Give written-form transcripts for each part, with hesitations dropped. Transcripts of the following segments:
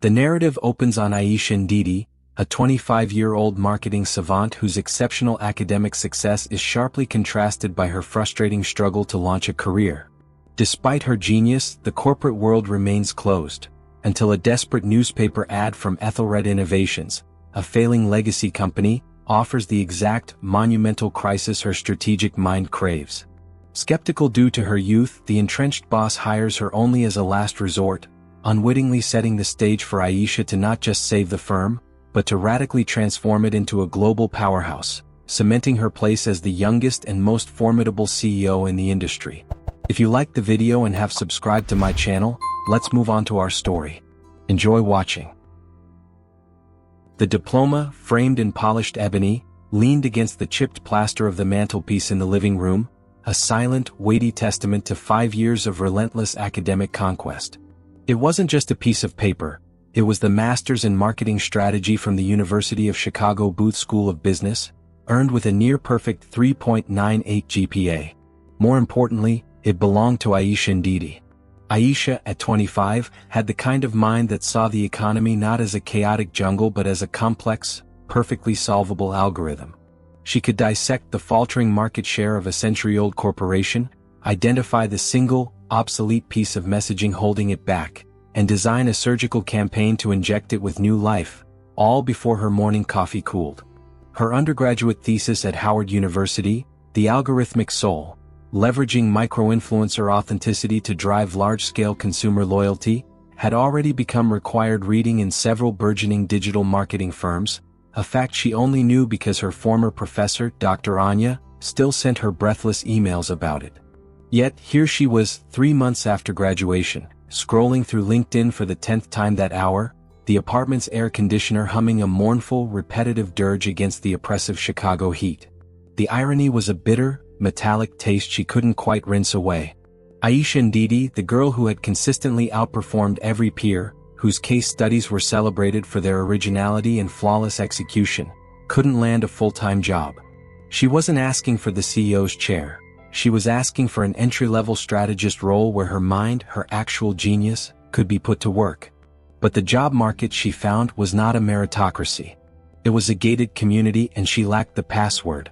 The narrative opens on Aisha Ndidi, a 25-year-old marketing savant whose exceptional academic success is sharply contrasted by her frustrating struggle to launch a career. Despite her genius, the corporate world remains closed, until a desperate newspaper ad from Aethelred Innovations, a failing legacy company, offers the exact, monumental crisis her strategic mind craves. Skeptical due to her youth, the entrenched boss hires her only as a last resort, unwittingly setting the stage for Aisha to not just save the firm, but to radically transform it into a global powerhouse, cementing her place as the youngest and most formidable CEO in the industry. If you liked the video and have subscribed to my channel, let's move on to our story. Enjoy watching. The diploma, framed in polished ebony, leaned against the chipped plaster of the mantelpiece in the living room, a silent, weighty testament to 5 years of relentless academic conquest. It wasn't just a piece of paper, it was the Master's in Marketing Strategy from the University of Chicago Booth School of Business, earned with a near-perfect 3.98 GPA. More importantly, it belonged to Aisha Ndidi. Aisha, at 25, had the kind of mind that saw the economy not as a chaotic jungle but as a complex, perfectly solvable algorithm. She could dissect the faltering market share of a century-old corporation, identify the single, obsolete piece of messaging holding it back, and design a surgical campaign to inject it with new life, all before her morning coffee cooled. Her undergraduate thesis at Howard University, The Algorithmic Soul, leveraging micro-influencer authenticity to drive large-scale consumer loyalty, had already become required reading in several burgeoning digital marketing firms, a fact she only knew because her former professor, Dr. Anya, still sent her breathless emails about it. Yet, here she was, 3 months after graduation, scrolling through LinkedIn for the 10th time that hour, the apartment's air conditioner humming a mournful, repetitive dirge against the oppressive Chicago heat. The irony was a bitter, metallic taste she couldn't quite rinse away. Aisha Ndidi, the girl who had consistently outperformed every peer, whose case studies were celebrated for their originality and flawless execution, couldn't land a full-time job. She wasn't asking for the CEO's chair. She was asking for an entry-level strategist role where her mind, her actual genius, could be put to work. But the job market she found was not a meritocracy. It was a gated community and she lacked the password.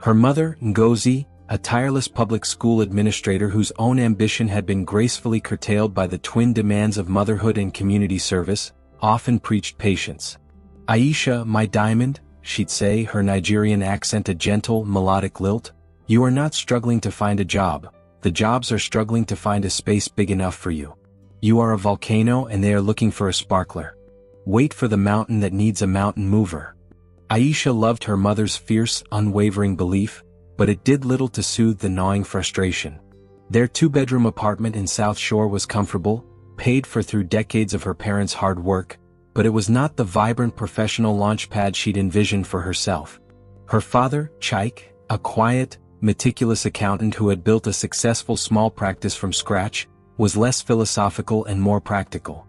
Her mother, Ngozi, a tireless public school administrator whose own ambition had been gracefully curtailed by the twin demands of motherhood and community service, often preached patience. "Aisha, my diamond," she'd say, her Nigerian accent a gentle, melodic lilt, "you are not struggling to find a job, the jobs are struggling to find a space big enough for you. You are a volcano and they are looking for a sparkler. Wait for the mountain that needs a mountain mover." Aisha loved her mother's fierce, unwavering belief, but it did little to soothe the gnawing frustration. Their 2-bedroom apartment in South Shore was comfortable, paid for through decades of her parents' hard work, but it was not the vibrant professional launchpad she'd envisioned for herself. Her father, Chaik, a quiet, meticulous accountant who had built a successful small practice from scratch, was less philosophical and more practical.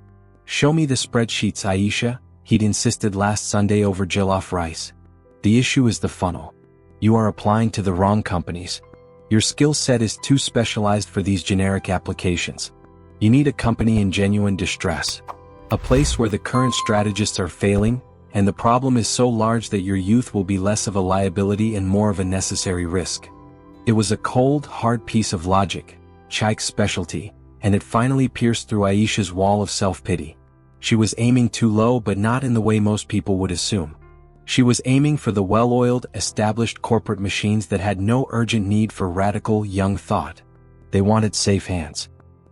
"Show me the spreadsheets, Aisha," he'd insisted last Sunday over jollof rice. "The issue is the funnel. You are applying to the wrong companies. Your skill set is too specialized for these generic applications. You need a company in genuine distress. A place where the current strategists are failing, and the problem is so large that your youth will be less of a liability and more of a necessary risk." It was a cold, hard piece of logic, Chaik's specialty, and it finally pierced through Aisha's wall of self-pity. She was aiming too low but not in the way most people would assume. She was aiming for the well-oiled, established corporate machines that had no urgent need for radical, young thought. They wanted safe hands.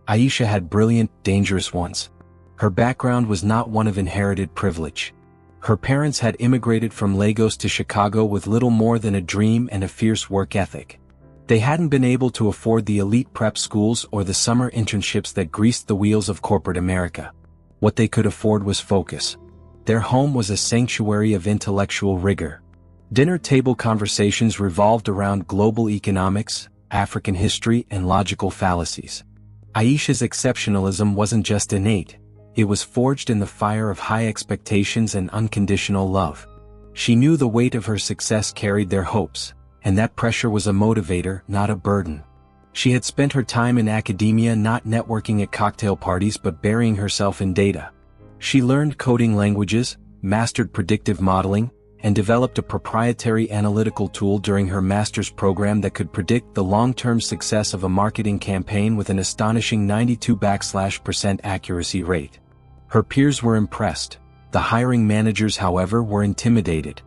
Aisha had brilliant, dangerous ones. Her background was not one of inherited privilege. Her parents had immigrated from Lagos to Chicago with little more than a dream and a fierce work ethic. They hadn't been able to afford the elite prep schools or the summer internships that greased the wheels of corporate America. What they could afford was focus. Their home was a sanctuary of intellectual rigor. Dinner table conversations revolved around global economics, African history, and logical fallacies. Aisha's exceptionalism wasn't just innate, it was forged in the fire of high expectations and unconditional love. She knew the weight of her success carried their hopes, and that pressure was a motivator, not a burden. She had spent her time in academia not networking at cocktail parties but burying herself in data. She learned coding languages, mastered predictive modeling, and developed a proprietary analytical tool during her master's program that could predict the long-term success of a marketing campaign with an astonishing 92% accuracy rate. Her peers were impressed. The hiring managers, however, were intimidated.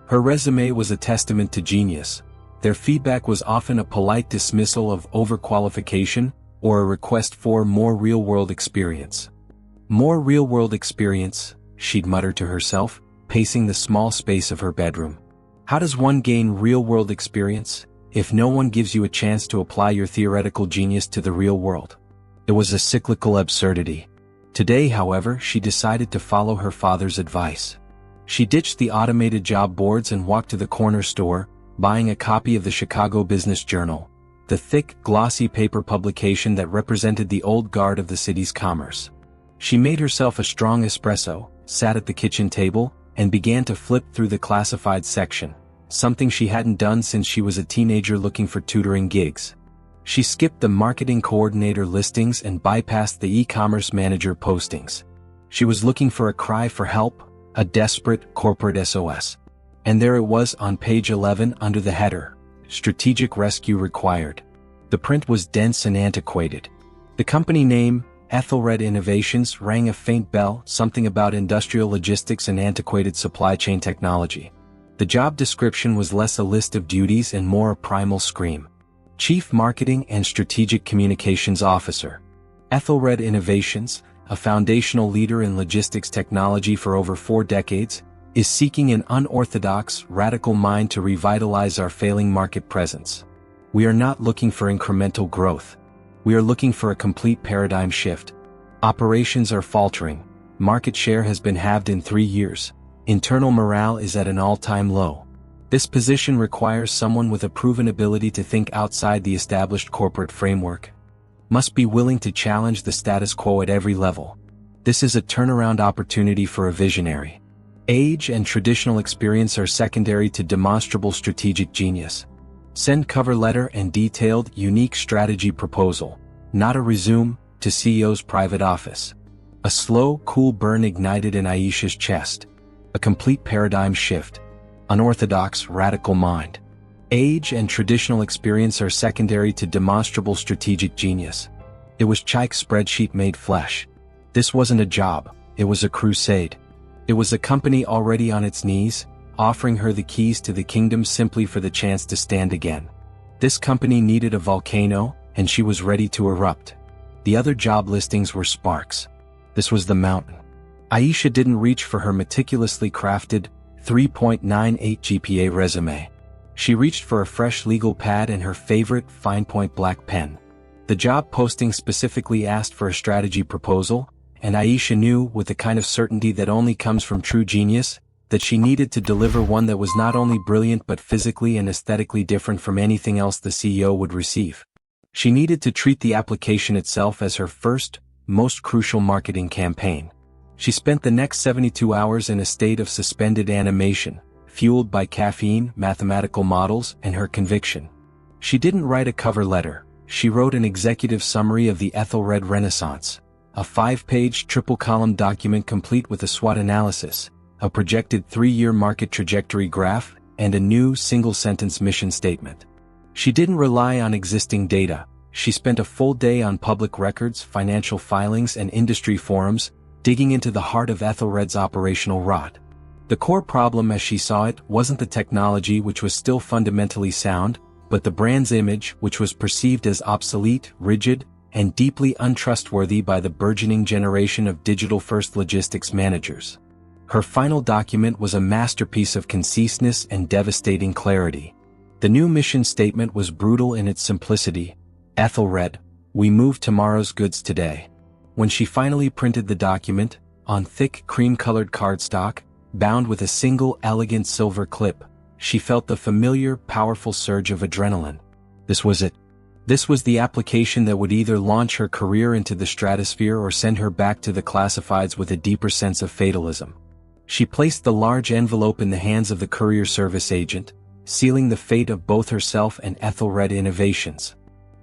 Her resume was a testament to genius. Their feedback was often a polite dismissal of overqualification or a request for more real-world experience. More real-world experience, she'd mutter to herself, pacing the small space of her bedroom. How does one gain real-world experience if no one gives you a chance to apply your theoretical genius to the real world? It was a cyclical absurdity. Today, however, she decided to follow her father's advice. She ditched the automated job boards and walked to the corner store, buying a copy of the Chicago Business Journal, the thick, glossy paper publication that represented the old guard of the city's commerce. She made herself a strong espresso, sat at the kitchen table, and began to flip through the classified section, something she hadn't done since she was a teenager looking for tutoring gigs. She skipped the marketing coordinator listings and bypassed the e-commerce manager postings. She was looking for a cry for help, a desperate corporate SOS. And there it was on page 11 under the header, Strategic Rescue Required. The print was dense and antiquated. The company name, Aethelred Innovations, rang a faint bell, something about industrial logistics and antiquated supply chain technology. The job description was less a list of duties and more a primal scream. Chief Marketing and Strategic Communications Officer. Aethelred Innovations, a foundational leader in logistics technology for over 4 decades, is seeking an unorthodox, radical mind to revitalize our failing market presence. We are not looking for incremental growth. We are looking for a complete paradigm shift. Operations are faltering. Market share has been halved in 3 years. Internal morale is at an all-time low. This position requires someone with a proven ability to think outside the established corporate framework. Must be willing to challenge the status quo at every level. This is a turnaround opportunity for a visionary. Age and traditional experience are secondary to demonstrable strategic genius. Send cover letter and detailed, unique strategy proposal, not a resume, to CEO's private office. A slow, cool burn ignited in Aisha's chest. A complete paradigm shift. Unorthodox, radical mind. Age and traditional experience are secondary to demonstrable strategic genius. It was Chike's spreadsheet made flesh. This wasn't a job, it was a crusade. It was a company already on its knees, offering her the keys to the kingdom simply for the chance to stand again. This company needed a volcano, and she was ready to erupt. The other job listings were sparks. This was the mountain. Aisha didn't reach for her meticulously crafted, 3.98 GPA resume. She reached for a fresh legal pad and her favorite fine-point black pen. The job posting specifically asked for a strategy proposal, and Aisha knew, with the kind of certainty that only comes from true genius, that she needed to deliver one that was not only brilliant but physically and aesthetically different from anything else the CEO would receive. She needed to treat the application itself as her first, most crucial marketing campaign. She spent the next 72 hours in a state of suspended animation, fueled by caffeine, mathematical models, and her conviction. She didn't write a cover letter, she wrote an executive summary of the Aethelred Renaissance, a 5-page triple-column document complete with a SWOT analysis, a projected 3-year market trajectory graph, and a new single-sentence mission statement. She didn't rely on existing data. She spent a full day on public records, financial filings, and industry forums, digging into the heart of Aethelred's operational rot. The core problem as she saw it wasn't the technology, which was still fundamentally sound, but the brand's image, which was perceived as obsolete, rigid, and deeply untrustworthy by the burgeoning generation of digital-first logistics managers. Her final document was a masterpiece of conciseness and devastating clarity. The new mission statement was brutal in its simplicity. Aethelred, we move tomorrow's goods today. When she finally printed the document, on thick cream-colored cardstock, bound with a single elegant silver clip, she felt the familiar, powerful surge of adrenaline. This was it. This was the application that would either launch her career into the stratosphere or send her back to the classifieds with a deeper sense of fatalism. She placed the large envelope in the hands of the courier service agent, sealing the fate of both herself and Aethelred Innovations.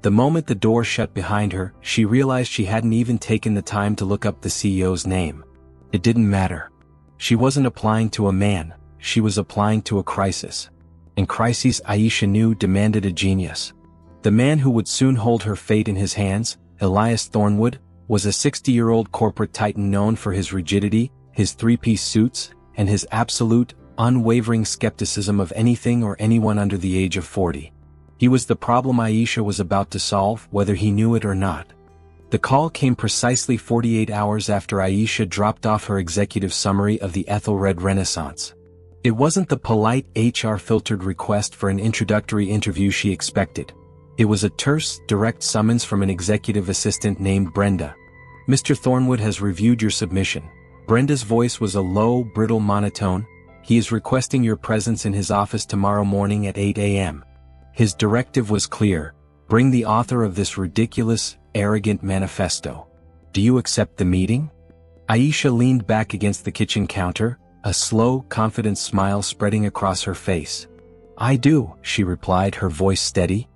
The moment the door shut behind her, she realized she hadn't even taken the time to look up the CEO's name. It didn't matter. She wasn't applying to a man, she was applying to a crisis. And crises, Aisha knew, demanded a genius. The man who would soon hold her fate in his hands, Elias Thornwood, was a 60-year-old corporate titan known for his rigidity, his three-piece suits, and his absolute, unwavering skepticism of anything or anyone under the age of 40. He was the problem Aisha was about to solve, whether he knew it or not. The call came precisely 48 hours after Aisha dropped off her executive summary of the Aethelred Renaissance. It wasn't the polite HR-filtered request for an introductory interview she expected. It was a terse, direct summons from an executive assistant named Brenda. "Mr. Thornwood has reviewed your submission." Brenda's voice was a low, brittle monotone. "He is requesting your presence in his office tomorrow morning at 8 a.m. His directive was clear: bring the author of this ridiculous, arrogant manifesto. Do you accept the meeting? Aisha leaned back against the kitchen counter, a slow, confident smile spreading across her face. I do, she replied, her voice steady.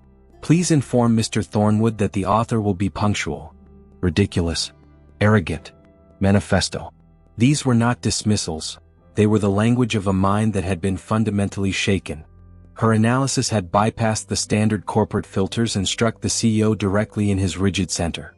Please inform Mr. Thornwood that the author will be punctual. Ridiculous. Arrogant. Manifesto. These were not dismissals, they were the language of a mind that had been fundamentally shaken. Her analysis had bypassed the standard corporate filters and struck the CEO directly in his rigid center.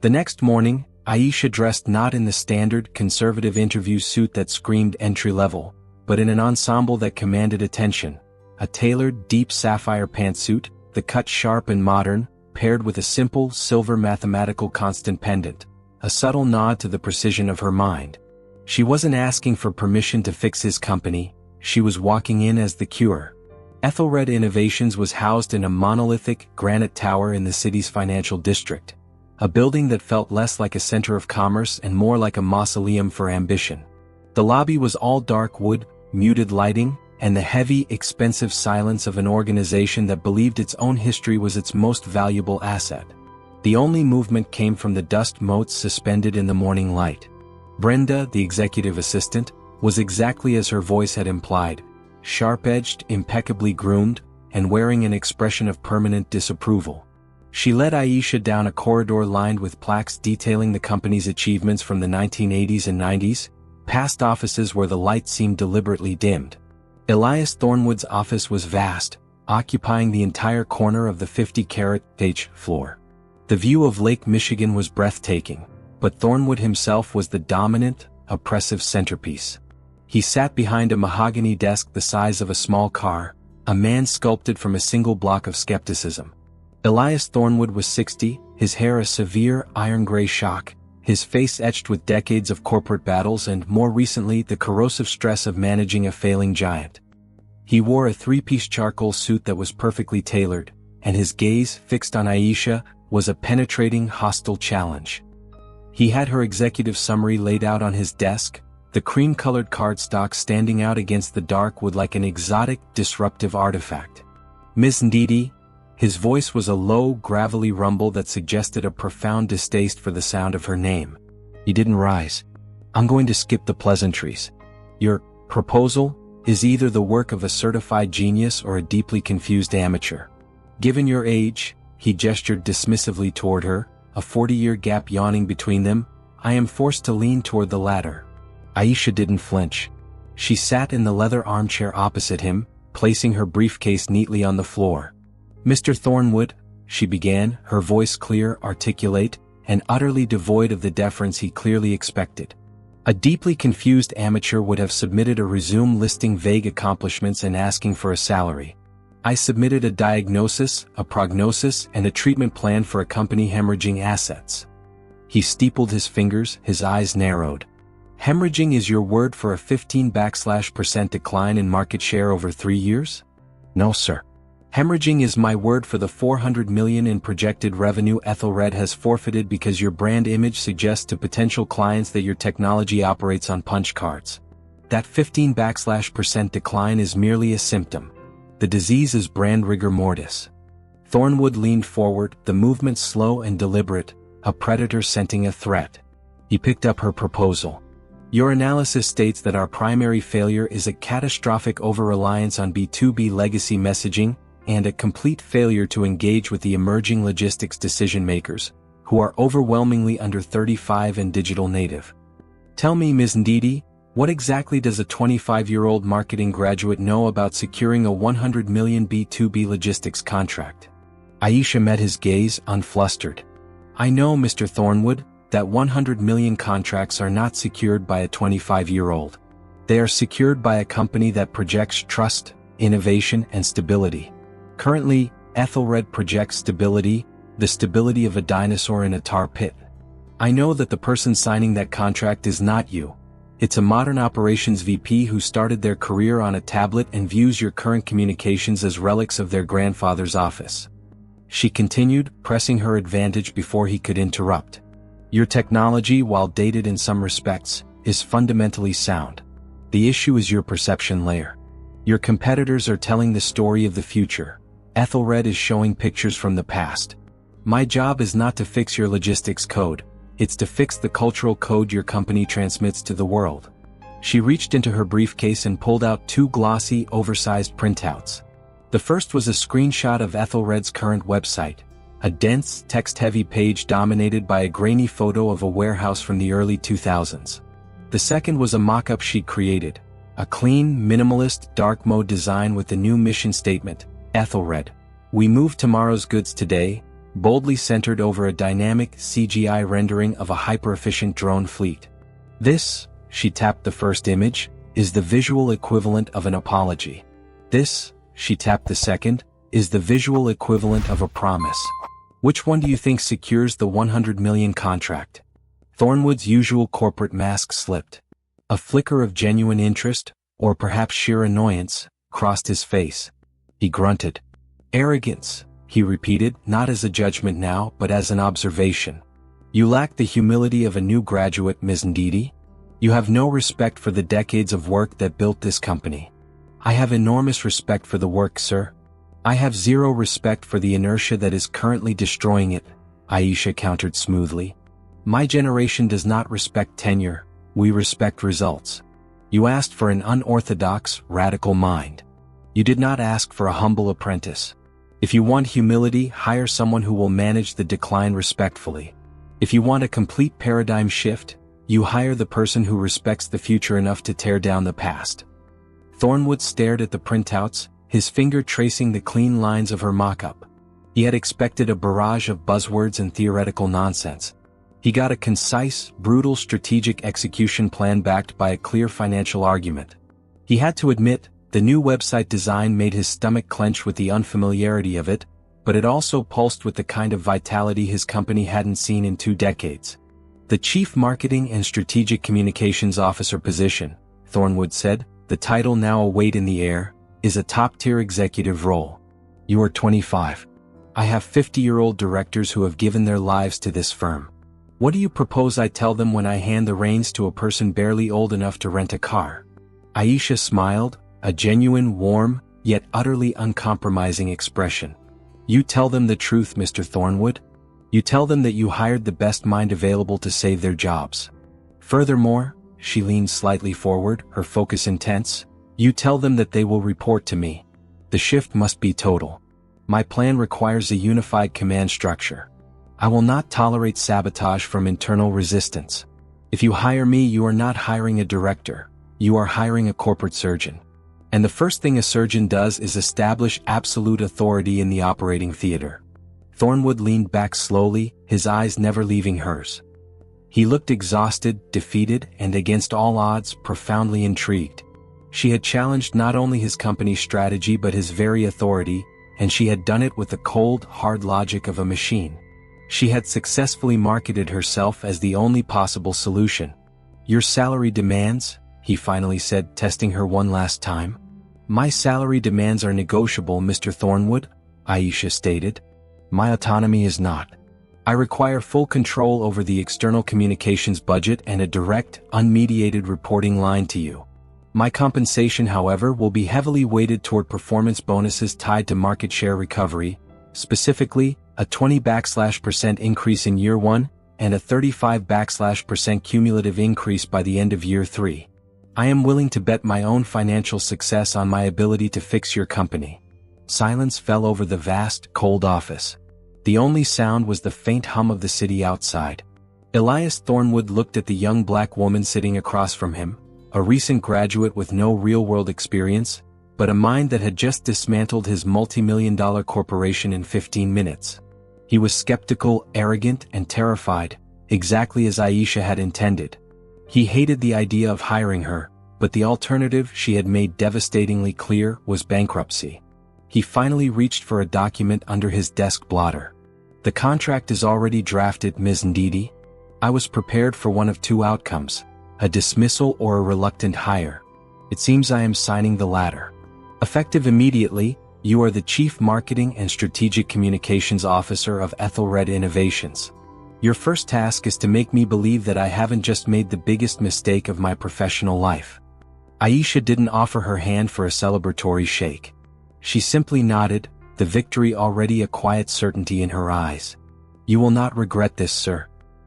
The next morning, Aisha dressed not in the standard conservative interview suit that screamed entry-level, but in an ensemble that commanded attention. A tailored, deep sapphire pantsuit, the cut sharp and modern, paired with a simple, silver mathematical constant pendant, a subtle nod to the precision of her mind. She wasn't asking for permission to fix his company, she was walking in as the cure. Aethelred Innovations was housed in a monolithic, granite tower in the city's financial district, a building that felt less like a center of commerce and more like a mausoleum for ambition. The lobby was all dark wood, muted lighting, and the heavy, expensive silence of an organization that believed its own history was its most valuable asset. The only movement came from the dust motes suspended in the morning light. Brenda, the executive assistant, was exactly as her voice had implied, sharp-edged, impeccably groomed, and wearing an expression of permanent disapproval. She led Aisha down a corridor lined with plaques detailing the company's achievements from the 1980s and 90s, past offices where the light seemed deliberately dimmed. Elias Thornwood's office was vast, occupying the entire corner of the 50-carat stage floor. The view of Lake Michigan was breathtaking, but Thornwood himself was the dominant, oppressive centerpiece. He sat behind a mahogany desk the size of a small car, a man sculpted from a single block of skepticism. Elias Thornwood was 60, his hair a severe iron-gray shock, his face etched with decades of corporate battles and, more recently, the corrosive stress of managing a failing giant. He wore a three-piece charcoal suit that was perfectly tailored, and his gaze, fixed on Aisha, was a penetrating, hostile challenge. He had her executive summary laid out on his desk, the cream-colored cardstock standing out against the dark wood like an exotic, disruptive artifact. Ms. Ndidi, his voice was a low, gravelly rumble that suggested a profound distaste for the sound of her name. He didn't rise. I'm going to skip the pleasantries. Your proposal is either the work of a certified genius or a deeply confused amateur. Given your age, he gestured dismissively toward her, a 40-year gap yawning between them, I am forced to lean toward the latter. Aisha didn't flinch. She sat in the leather armchair opposite him, placing her briefcase neatly on the floor. Mr. Thornwood, she began, her voice clear, articulate, and utterly devoid of the deference he clearly expected. A deeply confused amateur would have submitted a resume listing vague accomplishments and asking for a salary. I submitted a diagnosis, a prognosis, and a treatment plan for a company hemorrhaging assets. He steepled his fingers, his eyes narrowed. Hemorrhaging is your word for a 15% decline in market share over 3 years? No, sir. Hemorrhaging is my word for the $400 million in projected revenue Aethelred has forfeited because your brand image suggests to potential clients that your technology operates on punch cards. That 15% decline is merely a symptom. The disease is brand rigor mortis. Thornwood leaned forward, the movement slow and deliberate, a predator scenting a threat. He picked up her proposal. Your analysis states that our primary failure is a catastrophic over-reliance on B2B legacy messaging and a complete failure to engage with the emerging logistics decision-makers, who are overwhelmingly under 35 and digital native. Tell me, Ms. Ndidi, what exactly does a 25-year-old marketing graduate know about securing a $100 million B2B logistics contract? Aisha met his gaze, unflustered. I know, Mr. Thornwood, that 100 million contracts are not secured by a 25-year-old. They are secured by a company that projects trust, innovation, and stability. Currently, Aethelred projects stability, the stability of a dinosaur in a tar pit. I know that the person signing that contract is not you. It's a modern operations VP who started their career on a tablet and views your current communications as relics of their grandfather's office. She continued, pressing her advantage before he could interrupt. Your technology, while dated in some respects, is fundamentally sound. The issue is your perception layer. Your competitors are telling the story of the future. Aethelred is showing pictures from the past. My job is not to fix your logistics code. It's to fix the cultural code your company transmits to the world. She reached into her briefcase and pulled out 2 glossy, oversized printouts. The first was a screenshot of Aethelred's current website, a dense, text-heavy page dominated by a grainy photo of a warehouse from the early 2000s. The second was a mock-up she'd created, a clean, minimalist, dark mode design with the new mission statement, Aethelred. We move tomorrow's goods today, boldly centered over a dynamic CGI rendering of a hyper-efficient drone fleet. This, she tapped the first image, is the visual equivalent of an apology. This, she tapped the second, is the visual equivalent of a promise. Which one do you think secures the 100 million contract? Thornwood's usual corporate mask slipped. A flicker of genuine interest, or perhaps sheer annoyance, crossed his face. He grunted. Arrogance, he repeated, not as a judgment now, but as an observation. You lack the humility of a new graduate, Ms. Ndidi. You have no respect for the decades of work that built this company. I have enormous respect for the work, sir. I have zero respect for the inertia that is currently destroying it, Aisha countered smoothly. My generation does not respect tenure, we respect results. You asked for an unorthodox, radical mind. You did not ask for a humble apprentice. If you want humility, hire someone who will manage the decline respectfully. If you want a complete paradigm shift, you hire the person who respects the future enough to tear down the past. Thornwood stared at the printouts, his finger tracing the clean lines of her mock-up. He had expected a barrage of buzzwords and theoretical nonsense. He got a concise, brutal strategic execution plan backed by a clear financial argument. He had to admit, the new website design made his stomach clench with the unfamiliarity of it, but it also pulsed with the kind of vitality his company hadn't seen in 2 decades. The Chief Marketing and Strategic Communications Officer position, Thornwood said, the title now a weight in the air, is a top-tier executive role. You are 25. I have 50-year-old directors who have given their lives to this firm. What do you propose I tell them when I hand the reins to a person barely old enough to rent a car? Aisha smiled, a genuine, warm, yet utterly uncompromising expression. You tell them the truth, Mr. Thornwood. You tell them that you hired the best mind available to save their jobs. Furthermore, she leaned slightly forward, her focus intense, you tell them that they will report to me. The shift must be total. My plan requires a unified command structure. I will not tolerate sabotage from internal resistance. If you hire me, you are not hiring a director. You are hiring a corporate surgeon. And the first thing a surgeon does is establish absolute authority in the operating theater. Thornwood leaned back slowly, his eyes never leaving hers. He looked exhausted, defeated, and against all odds, profoundly intrigued. She had challenged not only his company's strategy but his very authority, and she had done it with the cold, hard logic of a machine. She had successfully marketed herself as the only possible solution. Your salary demands, he finally said, testing her one last time. My salary demands are negotiable, Mr. Thornwood, Aisha stated. My autonomy is not. I require full control over the external communications budget and a direct, unmediated reporting line to you. My compensation, however, will be heavily weighted toward performance bonuses tied to market share recovery, specifically, a 20% increase in year 1, and a 35% cumulative increase by the end of year 3. I am willing to bet my own financial success on my ability to fix your company. Silence fell over the vast, cold office. The only sound was the faint hum of the city outside. Elias Thornwood looked at the young black woman sitting across from him, a recent graduate with no real-world experience, but a mind that had just dismantled his multi-million-dollar corporation in 15 minutes. He was skeptical, arrogant, and terrified, exactly as Aisha had intended. He hated the idea of hiring her, but the alternative she had made devastatingly clear was bankruptcy. He finally reached for a document under his desk blotter. "The contract is already drafted, Ms. Ndidi. I was prepared for one of two outcomes, a dismissal or a reluctant hire. It seems I am signing the latter. Effective immediately, you are the Chief Marketing and Strategic Communications Officer of Aethelred Innovations. Your first task is to make me believe that I haven't just made the biggest mistake of my professional life." Aisha didn't offer her hand for a celebratory shake. She simply nodded, the victory already a quiet certainty in her eyes. "You will not regret this, sir.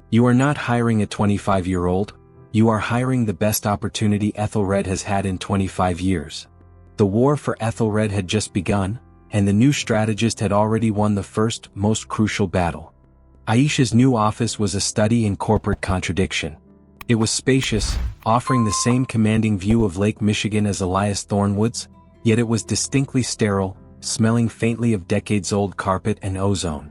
You are not hiring a 25-year-old, you are hiring the best opportunity Aethelred has had in 25 years. The war for Aethelred had just begun, and the new strategist had already won the first, most crucial battle." Aisha's new office was a study in corporate contradiction. It was spacious, offering the same commanding view of Lake Michigan as Elias Thornwood's, yet it was distinctly sterile, smelling faintly of decades-old carpet and ozone.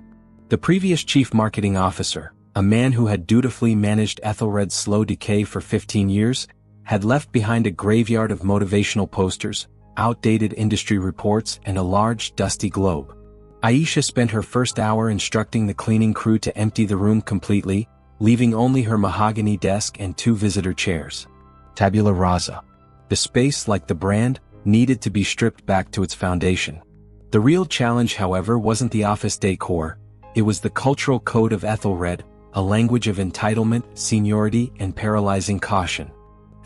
The previous chief marketing officer, a man who had dutifully managed Aethelred's slow decay for 15 years, had left behind a graveyard of motivational posters, outdated industry reports, and a large, dusty globe. Aisha spent her first hour instructing the cleaning crew to empty the room completely, leaving only her mahogany desk and 2 visitor chairs. Tabula rasa. The space, like the brand, needed to be stripped back to its foundation. The real challenge, however, wasn't the office decor, it was the cultural code of Aethelred, a language of entitlement, seniority, and paralyzing caution.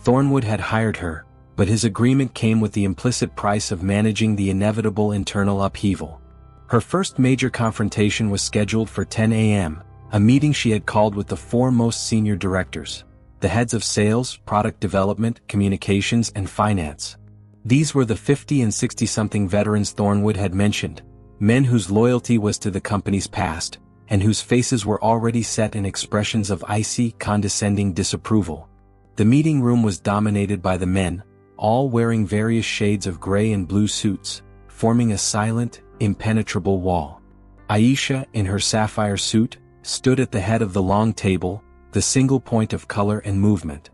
Thornwood had hired her, but his agreement came with the implicit price of managing the inevitable internal upheaval. Her first major confrontation was scheduled for 10 a.m., a meeting she had called with the 4 most senior directors, the heads of sales, product development, communications, and finance. These were the 50 and 60-something veterans Thornwood had mentioned, men whose loyalty was to the company's past, and whose faces were already set in expressions of icy, condescending disapproval. The meeting room was dominated by the men, all wearing various shades of gray and blue suits, forming a silent, impenetrable wall. Aisha, in her sapphire suit, stood at the head of the long table, the single point of color and movement.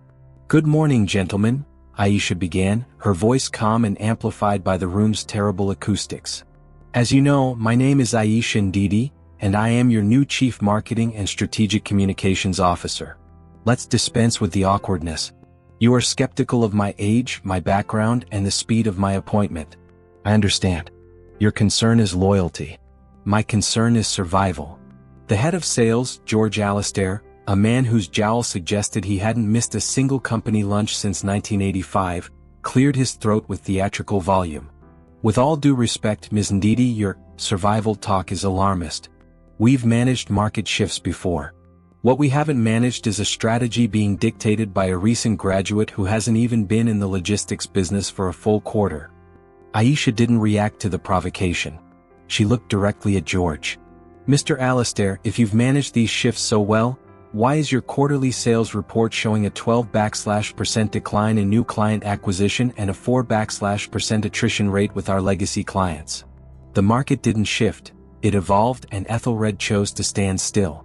"Good morning, gentlemen," Aisha began, her voice calm and amplified by the room's terrible acoustics. "As you know, my name is Aisha Ndidi, and I am your new Chief Marketing and Strategic Communications Officer. Let's dispense with the awkwardness. You are skeptical of my age, my background, and the speed of my appointment. I understand. Your concern is loyalty. My concern is survival." The head of sales, George Alistair, a man whose jowl suggested he hadn't missed a single company lunch since 1985, cleared his throat with theatrical volume. "With all due respect, Ms. Ndidi, your survival talk is alarmist. We've managed market shifts before. What we haven't managed is a strategy being dictated by a recent graduate who hasn't even been in the logistics business for a full quarter." Aisha didn't react to the provocation. She looked directly at George. "Mr. Alistair, if you've managed these shifts so well, why is your quarterly sales report showing a 12% decline in new client acquisition and a 4% attrition rate with our legacy clients? The market didn't shift, it evolved, and Aethelred chose to stand still.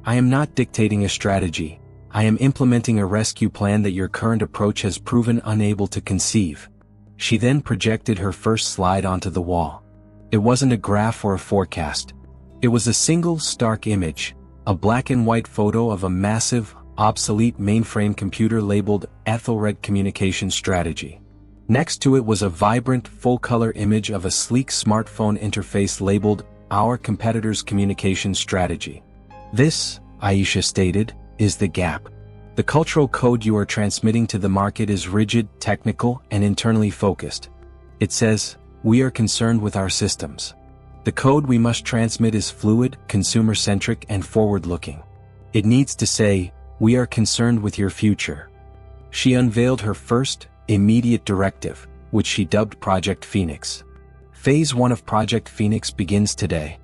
I am not dictating a strategy, I am implementing a rescue plan that your current approach has proven unable to conceive." She then projected her first slide onto the wall. It wasn't a graph or a forecast. It was a single stark image, a black and white photo of a massive, obsolete mainframe computer labeled Aethelred Communication Strategy. Next to it was a vibrant, full-color image of a sleek smartphone interface labeled Our Competitor's Communication Strategy. "This," Aisha stated, "is the gap. The cultural code you are transmitting to the market is rigid, technical, and internally focused. It says, we are concerned with our systems. The code we must transmit is fluid, consumer-centric, and forward-looking. It needs to say, we are concerned with your future." She unveiled her first, immediate directive, which she dubbed Project Phoenix. Phase 1 of Project Phoenix begins today.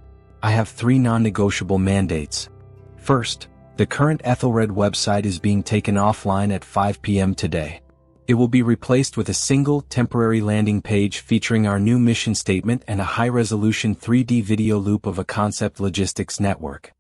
I have 3 non-negotiable mandates. First, The current Aethelred website is being taken offline at 5 p.m. today. It will be replaced with a single, temporary landing page featuring our new mission statement and a high-resolution 3D video loop of a concept logistics network.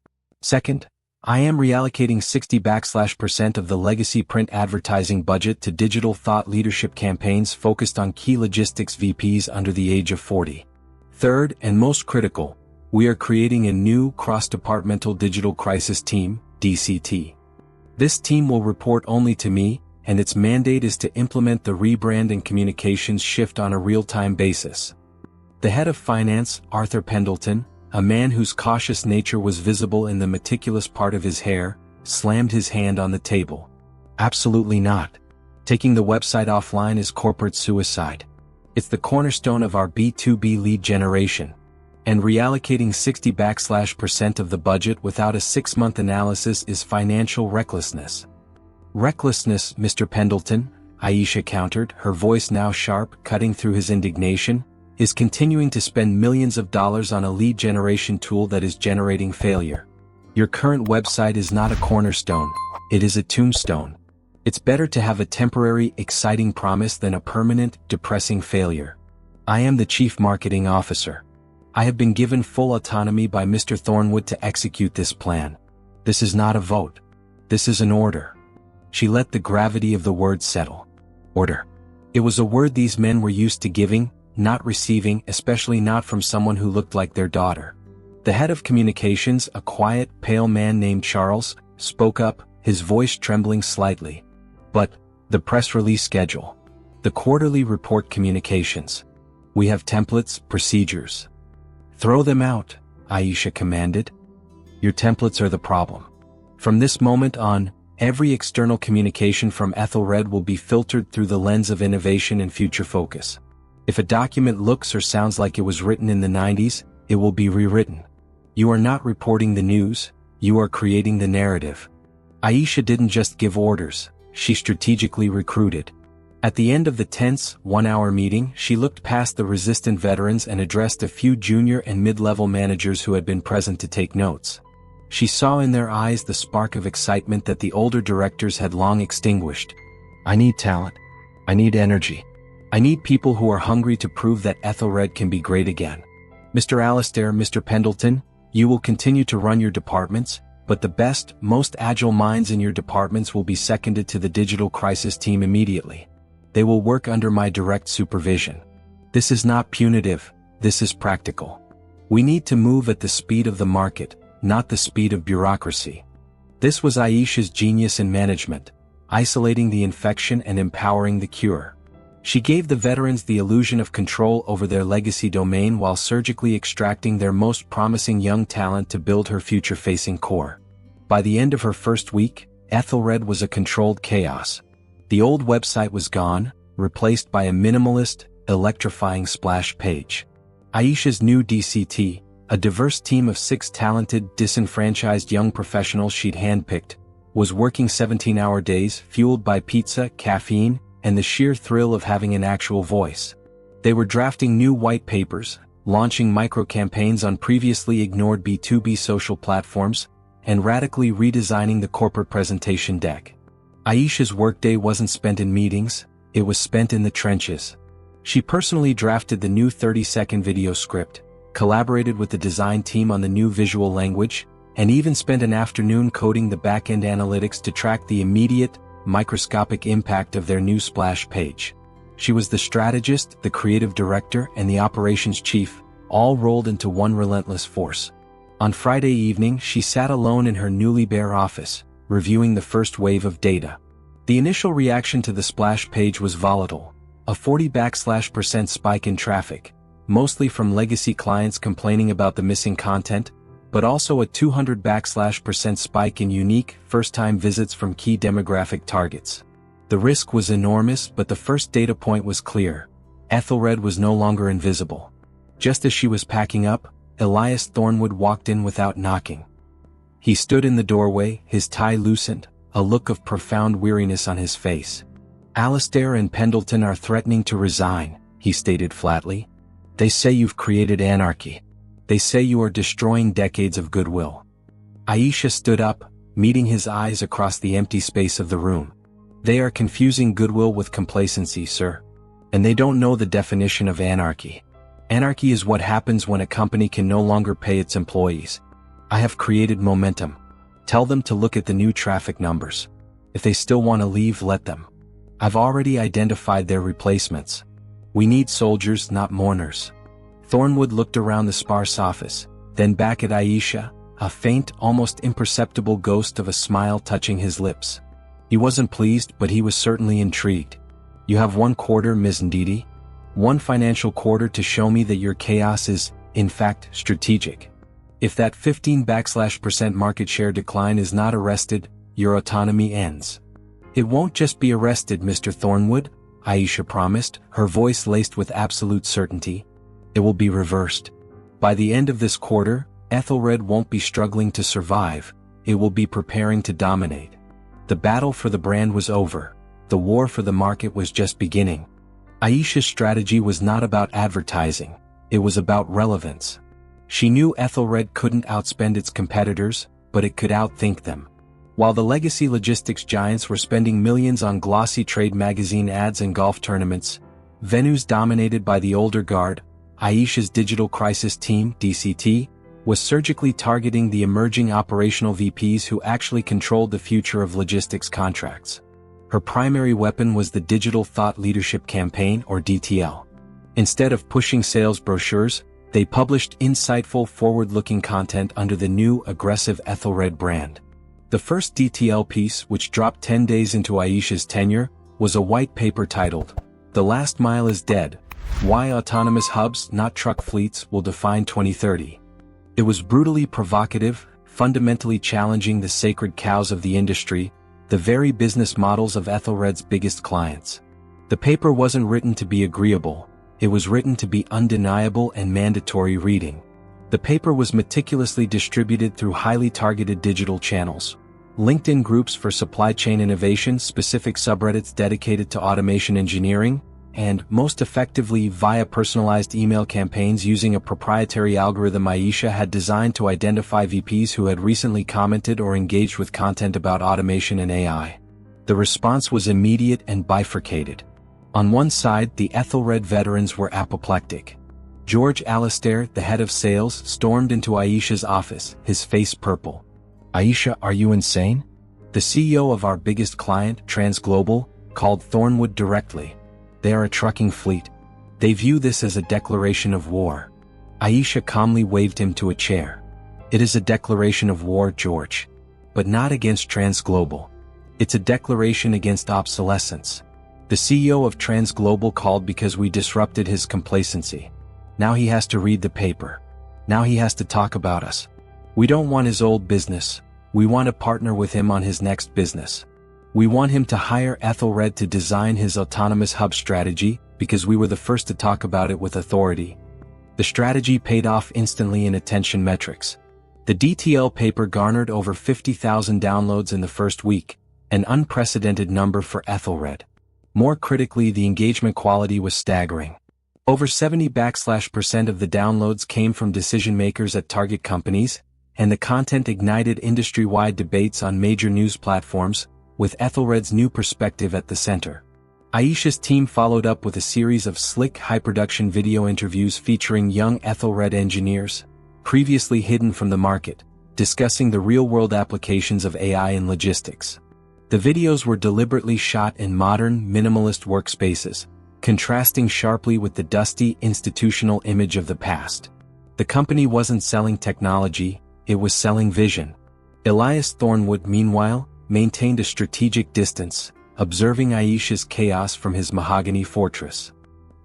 Second, I am reallocating 60% of the legacy print advertising budget to digital thought leadership campaigns focused on key logistics VPs under the age of 40. Third, and most critical, we are creating a new cross-departmental digital crisis team, DCT. This team will report only to me, and its mandate is to implement the rebrand and communications shift on a real-time basis. The head of finance, Arthur Pendleton, a man whose cautious nature was visible in the meticulous part of his hair, slammed his hand on the table. Absolutely not. Taking the website offline is corporate suicide. It's the cornerstone of our B2B lead generation. And reallocating 60% of the budget without a 6-month analysis is financial recklessness. Recklessness, Mr. Pendleton, Aisha countered, her voice now sharp, cutting through his indignation, is continuing to spend millions of dollars on a lead generation tool that is generating failure. Your current website is not a cornerstone, it is a tombstone. It's better to have a temporary, exciting promise than a permanent, depressing failure. I am the Chief Marketing Officer. I have been given full autonomy by Mr. Thornwood to execute this plan. This is not a vote. This is an order. She let the gravity of the word settle. Order. It was a word these men were used to giving, not receiving, especially not from someone who looked like their daughter. The head of communications, a quiet, pale man named Charles, spoke up, his voice trembling slightly. But, the press release schedule. The quarterly report communications. We have templates, procedures. Throw them out, Aisha commanded. Your templates are the problem. From this moment on, every external communication from Aethelred will be filtered through the lens of innovation and future focus. If a document looks or sounds like it was written in the 90s, it will be rewritten. You are not reporting the news, you are creating the narrative. Aisha didn't just give orders, she strategically recruited. At the end of the tense, 1-hour meeting, she looked past the resistant veterans and addressed a few junior and mid-level managers who had been present to take notes. She saw in their eyes the spark of excitement that the older directors had long extinguished. I need talent. I need energy. I need people who are hungry to prove that Aethelred can be great again. Mr. Alistair, Mr. Pendleton, you will continue to run your departments, but the best, most agile minds in your departments will be seconded to the digital crisis team immediately. They will work under my direct supervision. This is not punitive, this is practical. We need to move at the speed of the market, not the speed of bureaucracy. This was Aisha's genius in management, isolating the infection and empowering the cure. She gave the veterans the illusion of control over their legacy domain while surgically extracting their most promising young talent to build her future-facing core. By the end of her first week, Aethelred was a controlled chaos. The old website was gone, replaced by a minimalist, electrifying splash page. Aisha's new DCT, a diverse team of 6 talented, disenfranchised young professionals she'd handpicked, was working 17-hour days fueled by pizza, caffeine, and the sheer thrill of having an actual voice. They were drafting new white papers, launching micro-campaigns on previously ignored B2B social platforms, and radically redesigning the corporate presentation deck. Aisha's workday wasn't spent in meetings, it was spent in the trenches. She personally drafted the new 30-second video script, collaborated with the design team on the new visual language, and even spent an afternoon coding the back-end analytics to track the immediate, microscopic impact of their new splash page. She was the strategist, the creative director, and the operations chief, all rolled into one relentless force. On Friday evening, she sat alone in her newly bare office, reviewing the first wave of data. The initial reaction to the splash page was volatile, a 40% spike in traffic, mostly from legacy clients complaining about the missing content, but also a 200% spike in unique, first-time visits from key demographic targets. The risk was enormous, but the first data point was clear. Aethelred was no longer invisible. Just as she was packing up, Elias Thornwood walked in without knocking. He stood in the doorway, his tie loosened, a look of profound weariness on his face. Alistair and Pendleton are threatening to resign, he stated flatly. They say you've created anarchy. They say you are destroying decades of goodwill. Aisha stood up, meeting his eyes across the empty space of the room. They are confusing goodwill with complacency, sir. And they don't know the definition of anarchy. Anarchy is what happens when a company can no longer pay its employees. I have created momentum. Tell them to look at the new traffic numbers. If they still want to leave, let them. I've already identified their replacements. We need soldiers, not mourners. Thornwood looked around the sparse office, then back at Aisha, a faint, almost imperceptible ghost of a smile touching his lips. He wasn't pleased, but he was certainly intrigued. You have 1 quarter, Ms. Ndidi? 1 financial quarter to show me that your chaos is, in fact, strategic. If that 15% market share decline is not arrested, your autonomy ends. It won't just be arrested, Mr. Thornwood, Aisha promised, her voice laced with absolute certainty. It will be reversed. By the end of this quarter, Aethelred won't be struggling to survive, it will be preparing to dominate. The battle for the brand was over. The war for the market was just beginning. Aisha's strategy was not about advertising, it was about relevance. She knew Aethelred couldn't outspend its competitors, but it could outthink them. While the legacy logistics giants were spending millions on glossy trade magazine ads and golf tournaments, venues dominated by the older guard, Aisha's digital crisis team, DCT, was surgically targeting the emerging operational VPs who actually controlled the future of logistics contracts. Her primary weapon was the Digital Thought Leadership Campaign, or DTL. Instead of pushing sales brochures, they published insightful, forward-looking content under the new, aggressive Aethelred brand. The first DTL piece, which dropped 10 days into Aisha's tenure, was a white paper titled, "The Last Mile is Dead. Why Autonomous Hubs, Not Truck Fleets, Will Define 2030." It was brutally provocative, fundamentally challenging the sacred cows of the industry, the very business models of Aethelred's biggest clients. The paper wasn't written to be agreeable, it was written to be undeniable and mandatory reading. The paper was meticulously distributed through highly targeted digital channels. LinkedIn groups for supply chain innovation, specific subreddits dedicated to automation engineering, and, most effectively, via personalized email campaigns using a proprietary algorithm Aisha had designed to identify VPs who had recently commented or engaged with content about automation and AI. The response was immediate and bifurcated. On one side, the Aethelred veterans were apoplectic. George Alistair, the head of sales, stormed into Aisha's office, his face purple. "Aisha, are you insane?" The CEO of our biggest client, Transcends Global, called Thornwood directly. "They are a trucking fleet. They view this as a declaration of war." Aisha calmly waved him to a chair. "It is a declaration of war, George. But not against Transcends Global. It's a declaration against obsolescence. The CEO of Transcends Global called because we disrupted his complacency. Now he has to read the paper. Now he has to talk about us. We don't want his old business. We want to partner with him on his next business. We want him to hire Aethelred to design his autonomous hub strategy, because we were the first to talk about it with authority." The strategy paid off instantly in attention metrics. The DTL paper garnered over 50,000 downloads in the first week, an unprecedented number for Aethelred. More critically, the engagement quality was staggering. Over 70% of the downloads came from decision-makers at target companies, and the content ignited industry-wide debates on major news platforms, with Aethelred's new perspective at the center. Aisha's team followed up with a series of slick high-production video interviews featuring young Aethelred engineers, previously hidden from the market, discussing the real-world applications of AI in logistics. The videos were deliberately shot in modern, minimalist workspaces, contrasting sharply with the dusty, institutional image of the past. The company wasn't selling technology, it was selling vision. Elias Thornwood, meanwhile, maintained a strategic distance, observing Aisha's chaos from his mahogany fortress.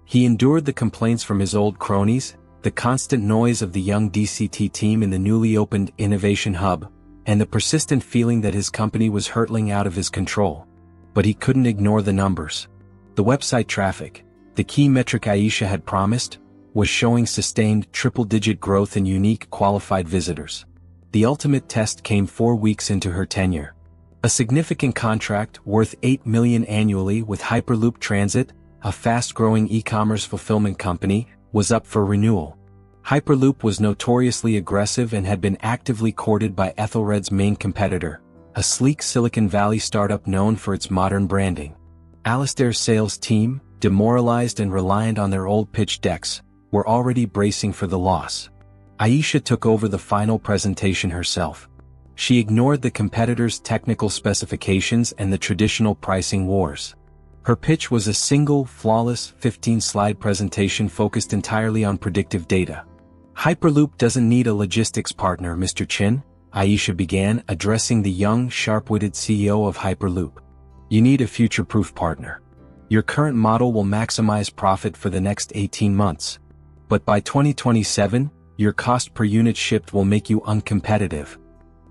He endured the complaints from his old cronies, the constant noise of the young DCT team in the newly opened Innovation Hub, and the persistent feeling that his company was hurtling out of his control. But he couldn't ignore the numbers. The website traffic, the key metric Aisha had promised, was showing sustained triple-digit growth in unique qualified visitors. The ultimate test came 4 weeks into her tenure. A significant contract worth $8 million annually with Hyperloop Transit, a fast-growing e-commerce fulfillment company, was up for renewal. Hyperloop was notoriously aggressive and had been actively courted by Aethelred's main competitor, a sleek Silicon Valley startup known for its modern branding. Alistair's sales team, demoralized and reliant on their old pitch decks, were already bracing for the loss. Aisha took over the final presentation herself. She ignored the competitors' technical specifications and the traditional pricing wars. Her pitch was a single, flawless, 15-slide presentation focused entirely on predictive data. Hyperloop doesn't need a logistics partner, Mr. Chin, Aisha began, addressing the young, sharp-witted CEO of Hyperloop. You need a future-proof partner. Your current model will maximize profit for the next 18 months. But by 2027, your cost per unit shipped will make you uncompetitive.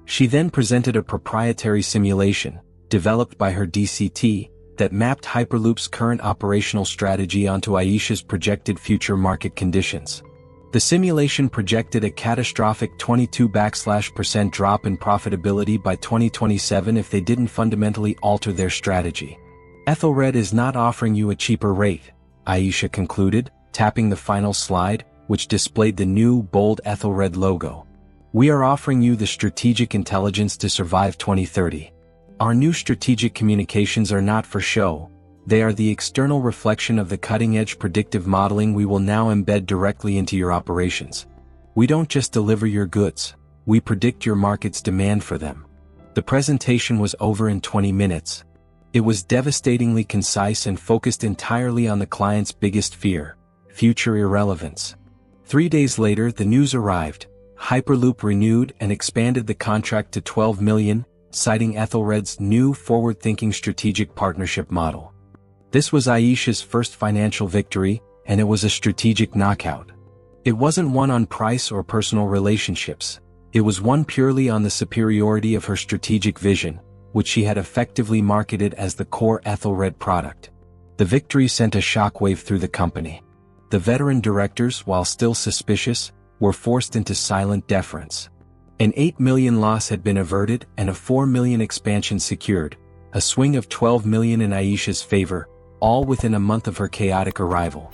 She then presented a proprietary simulation, developed by her DCT, that mapped Hyperloop's current operational strategy onto Aisha's projected future market conditions. The simulation projected a catastrophic 22% drop in profitability by 2027 if they didn't fundamentally alter their strategy. Aethelred is not offering you a cheaper rate, Aisha concluded, tapping the final slide, which displayed the new, bold Aethelred logo. We are offering you the strategic intelligence to survive 2030. Our new strategic communications are not for show. They are the external reflection of the cutting-edge predictive modeling we will now embed directly into your operations. We don't just deliver your goods, we predict your market's demand for them. The presentation was over in 20 minutes. It was devastatingly concise and focused entirely on the client's biggest fear: future irrelevance. 3 days later, the news arrived. Hyperloop renewed and expanded the contract to $12 million, citing Aethelred's new forward-thinking strategic partnership model. This was Aisha's first financial victory, and it was a strategic knockout. It wasn't one on price or personal relationships. It was one purely on the superiority of her strategic vision, which she had effectively marketed as the core Aethelred product. The victory sent a shockwave through the company. The veteran directors, while still suspicious, were forced into silent deference. An $8 million loss had been averted and a $4 million expansion secured, a swing of $12 million in Aisha's favor, all within a month of her chaotic arrival.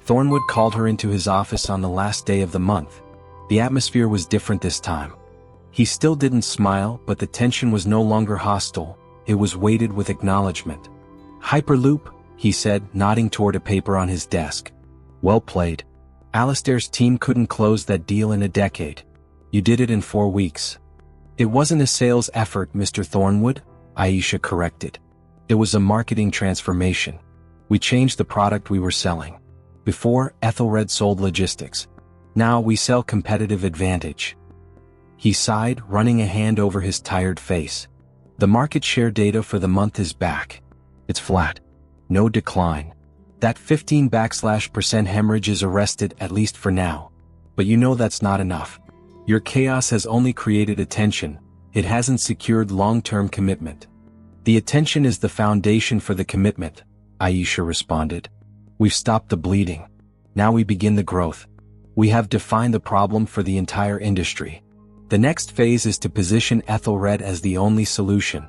Thornwood called her into his office on the last day of the month. The atmosphere was different this time. He still didn't smile, but the tension was no longer hostile, it was weighted with acknowledgement. Hyperloop, he said, nodding toward a paper on his desk. Well played. Alistair's team couldn't close that deal in a decade. You did it in 4 weeks. It wasn't a sales effort, Mr. Thornwood, Aisha corrected. It was a marketing transformation. We changed the product we were selling. Before, Aethelred sold logistics. Now we sell competitive advantage. He sighed, running a hand over his tired face. The market share data for the month is back. It's flat. No decline. That 15% hemorrhage is arrested, at least for now. But you know that's not enough. Your chaos has only created attention, it hasn't secured long-term commitment. The attention is the foundation for the commitment, Aisha responded. We've stopped the bleeding. Now we begin the growth. We have defined the problem for the entire industry. The next phase is to position Aethelred as the only solution.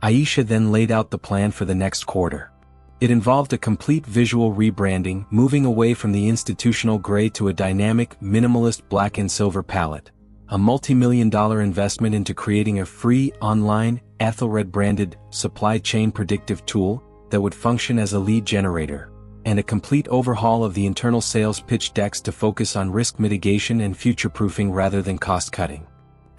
Aisha then laid out the plan for the next quarter. It involved a complete visual rebranding, moving away from the institutional gray to a dynamic, minimalist black and silver palette. A multi-million-dollar investment into creating a free, online, Aethelred-branded, supply chain predictive tool that would function as a lead generator, and a complete overhaul of the internal sales pitch decks to focus on risk mitigation and future-proofing rather than cost-cutting.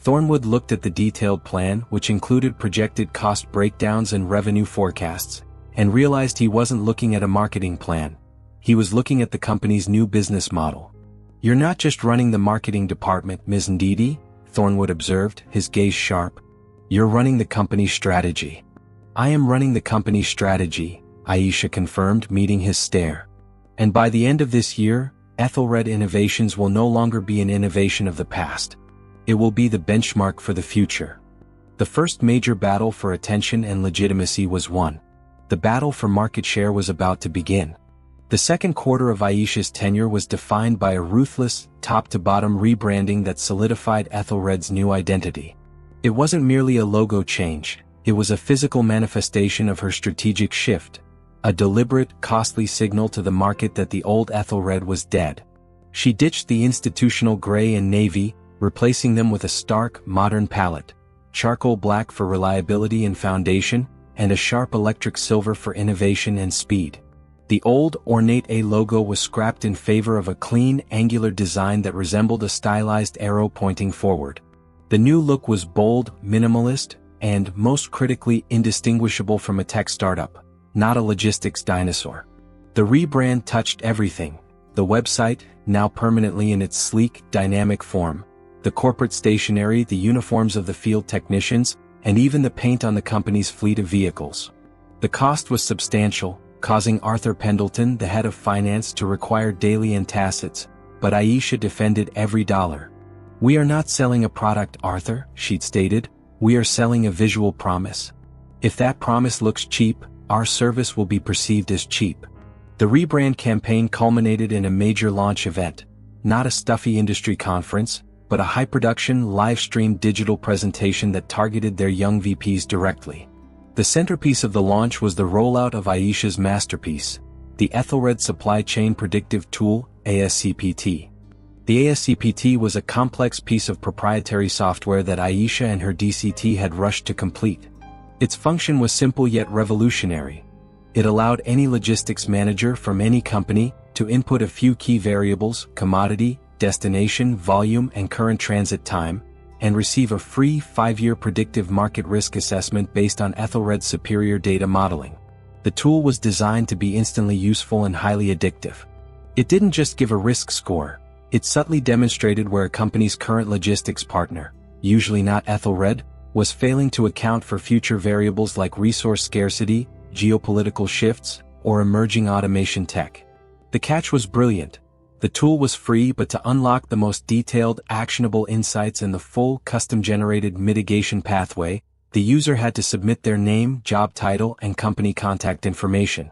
Thornwood looked at the detailed plan, which included projected cost breakdowns and revenue forecasts, and realized he wasn't looking at a marketing plan. He was looking at the company's new business model. You're not just running the marketing department, Ms. Ndidi, Thornwood observed, his gaze sharp. You're running the company's strategy. I am running the company's strategy, Aisha confirmed, meeting his stare. And by the end of this year, Aethelred Innovations will no longer be an innovation of the past. It will be the benchmark for the future. The first major battle for attention and legitimacy was won. The battle for market share was about to begin. The second quarter of Aisha's tenure was defined by a ruthless, top-to-bottom rebranding that solidified Aethelred's new identity. It wasn't merely a logo change, it was a physical manifestation of her strategic shift, a deliberate, costly signal to the market that the old Aethelred was dead. She ditched the institutional gray and navy, replacing them with a stark, modern palette. charcoal black for reliability and foundation, and a sharp electric silver for innovation and speed. The old, ornate A logo was scrapped in favor of a clean, angular design that resembled a stylized arrow pointing forward. The new look was bold, minimalist, and, most critically, indistinguishable from a tech startup, not a logistics dinosaur. The rebrand touched everything: the website, now permanently in its sleek, dynamic form, the corporate stationery, the uniforms of the field technicians, and even the paint on the company's fleet of vehicles. The cost was substantial, causing Arthur Pendleton, the head of finance, to require daily antacids, but Aisha defended every dollar. "We are not selling a product, Arthur," she'd stated. "We are selling a visual promise. If that promise looks cheap, our service will be perceived as cheap." The rebrand campaign culminated in a major launch event, not a stuffy industry conference, but a high-production, live-streamed digital presentation that targeted their young VPs directly. The centerpiece of the launch was the rollout of Aisha's masterpiece, the Aethelred Supply Chain Predictive Tool, ASCPT. The ASCPT was a complex piece of proprietary software that Aisha and her DCT had rushed to complete. Its function was simple yet revolutionary. It allowed any logistics manager from any company to input a few key variables: commodity, destination, volume, and current transit time, and receive a free 5-year predictive market risk assessment based on Aethelred's superior data modeling. The tool was designed to be instantly useful and highly addictive. It didn't just give a risk score, it subtly demonstrated where a company's current logistics partner, usually not Aethelred, was failing to account for future variables like resource scarcity, geopolitical shifts, or emerging automation tech. The catch was brilliant. The tool was free, but to unlock the most detailed, actionable insights in the full, custom-generated mitigation pathway, the user had to submit their name, job title, and company contact information.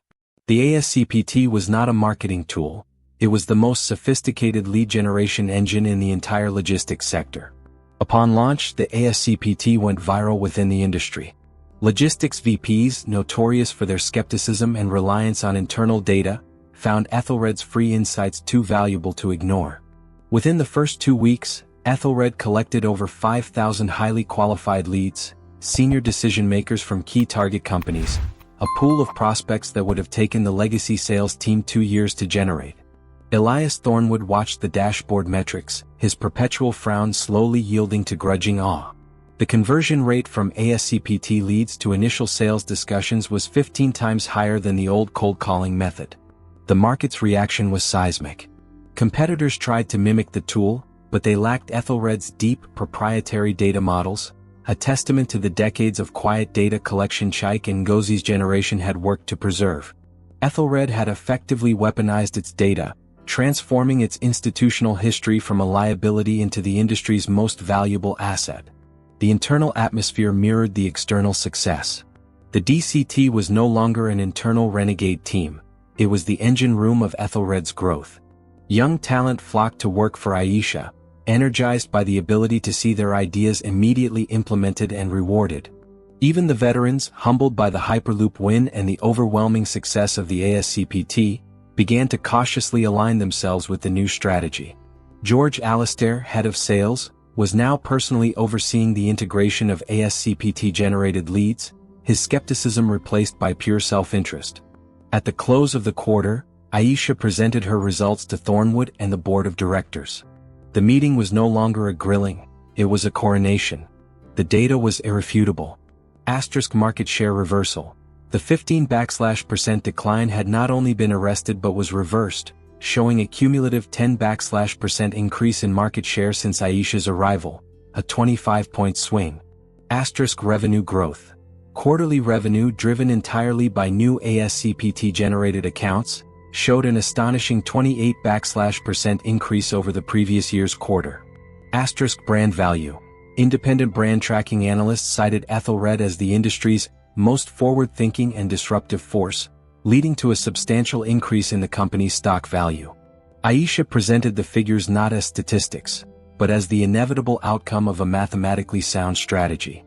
The ASCPT was not a marketing tool. It was the most sophisticated lead generation engine in the entire logistics sector. Upon launch, the ASCPT went viral within the industry. Logistics VPs, notorious for their skepticism and reliance on internal data, found Aethelred's free insights too valuable to ignore. Within the first 2 weeks, Aethelred collected over 5,000 highly qualified leads, senior decision-makers from key target companies, a pool of prospects that would have taken the legacy sales team 2 years to generate. Elias Thornwood watched the dashboard metrics, his perpetual frown slowly yielding to grudging awe. The conversion rate from ASCPT leads to initial sales discussions was 15 times higher than the old cold calling method. The market's reaction was seismic. Competitors tried to mimic the tool, but they lacked Aethelred's deep, proprietary data models, a testament to the decades of quiet data collection Chaik and Ngozi's generation had worked to preserve. Aethelred had effectively weaponized its data, transforming its institutional history from a liability into the industry's most valuable asset. The internal atmosphere mirrored the external success. The DCT was no longer an internal renegade team. It was the engine room of Aethelred's growth. Young talent flocked to work for Aisha, energized by the ability to see their ideas immediately implemented and rewarded. Even the veterans, humbled by the Hyperloop win and the overwhelming success of the ASCPT, began to cautiously align themselves with the new strategy. George Alastair, head of sales, was now personally overseeing the integration of ASCPT-generated leads, his skepticism replaced by pure self-interest. At the close of the quarter, Aisha presented her results to Thornwood and the board of directors. The meeting was no longer a grilling, it was a coronation. The data was irrefutable. Asterisk market share reversal. The 15% decline had not only been arrested but was reversed, showing a cumulative 10% increase in market share since Aisha's arrival, a 25-point swing. Asterisk revenue growth. Quarterly revenue, driven entirely by new ASCPT-generated accounts, showed an astonishing 28% increase over the previous year's quarter. Asterisk brand value. Independent brand tracking analysts cited Aethelred as the industry's most forward-thinking and disruptive force, leading to a substantial increase in the company's stock value. Aisha presented the figures not as statistics, but as the inevitable outcome of a mathematically sound strategy.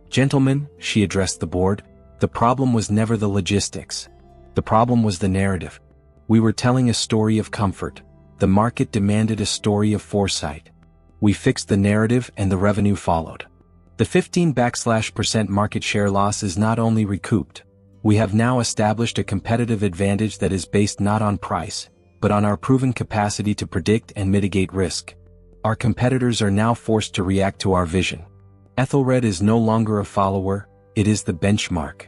"Gentlemen," she addressed the board, "the problem was never the logistics. The problem was the narrative. We were telling a story of comfort. The market demanded a story of foresight. We fixed the narrative and the revenue followed." The 15% market share loss is not only recouped, we have now established a competitive advantage that is based not on price, but on our proven capacity to predict and mitigate risk. Our competitors are now forced to react to our vision. Aethelred is no longer a follower, it is the benchmark.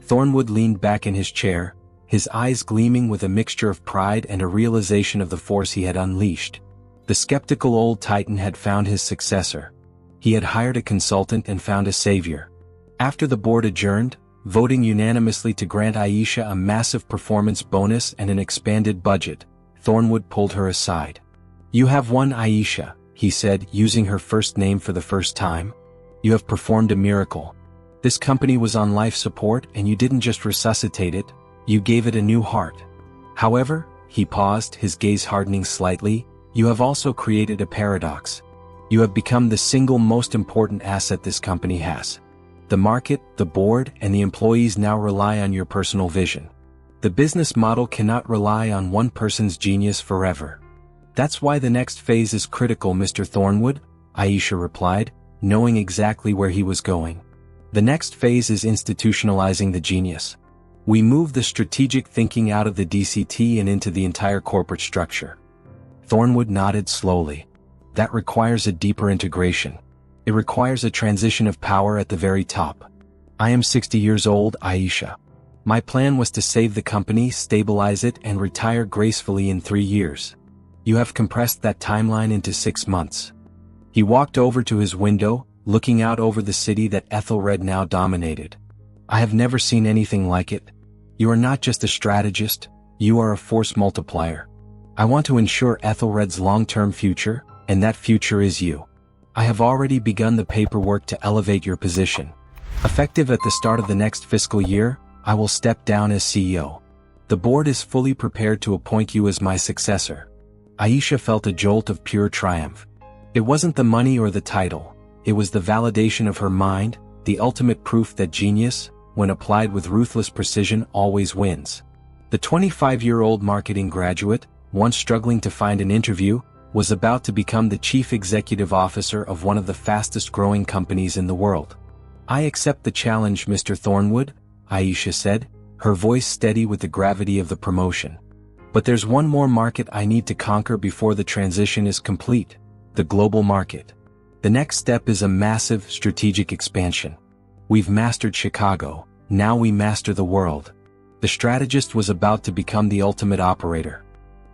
Thornwood leaned back in his chair, his eyes gleaming with a mixture of pride and a realization of the force he had unleashed. The skeptical old titan had found his successor. He had hired a consultant and found a savior. After the board adjourned, voting unanimously to grant Aisha a massive performance bonus and an expanded budget, Thornwood pulled her aside. "You have won, Aisha," he said, using her first name for the first time. "You have performed a miracle. This company was on life support and you didn't just resuscitate it, you gave it a new heart. However," he paused, his gaze hardening slightly, "you have also created a paradox. You have become the single most important asset this company has. The market, the board, and the employees now rely on your personal vision. The business model cannot rely on one person's genius forever." "That's why the next phase is critical, Mr. Thornwood," Aisha replied, knowing exactly where he was going. "The next phase is institutionalizing the genius. We move the strategic thinking out of the DCT and into the entire corporate structure." Thornwood nodded slowly. "That requires a deeper integration. It requires a transition of power at the very top. I am 60 years old, Aisha. My plan was to save the company, stabilize it, and retire gracefully in 3 years. You have compressed that timeline into 6 months." He walked over to his window, looking out over the city that Aethelred now dominated. "I have never seen anything like it. You are not just a strategist, you are a force multiplier. I want to ensure Aethelred's long-term future, and that future is you. I have already begun the paperwork to elevate your position. Effective at the start of the next fiscal year, I will step down as CEO. The board is fully prepared to appoint you as my successor." Aisha felt a jolt of pure triumph. It wasn't the money or the title, it was the validation of her mind, the ultimate proof that genius, when applied with ruthless precision, always wins. The 25-year-old marketing graduate, once struggling to find an interview, was about to become the chief executive officer of one of the fastest-growing companies in the world. "I accept the challenge, Mr. Thornwood," Aisha said, her voice steady with the gravity of the promotion. "But there's one more market I need to conquer before the transition is complete: the global market. The next step is a massive, strategic expansion. We've mastered Chicago, now we master the world." The strategist was about to become the ultimate operator.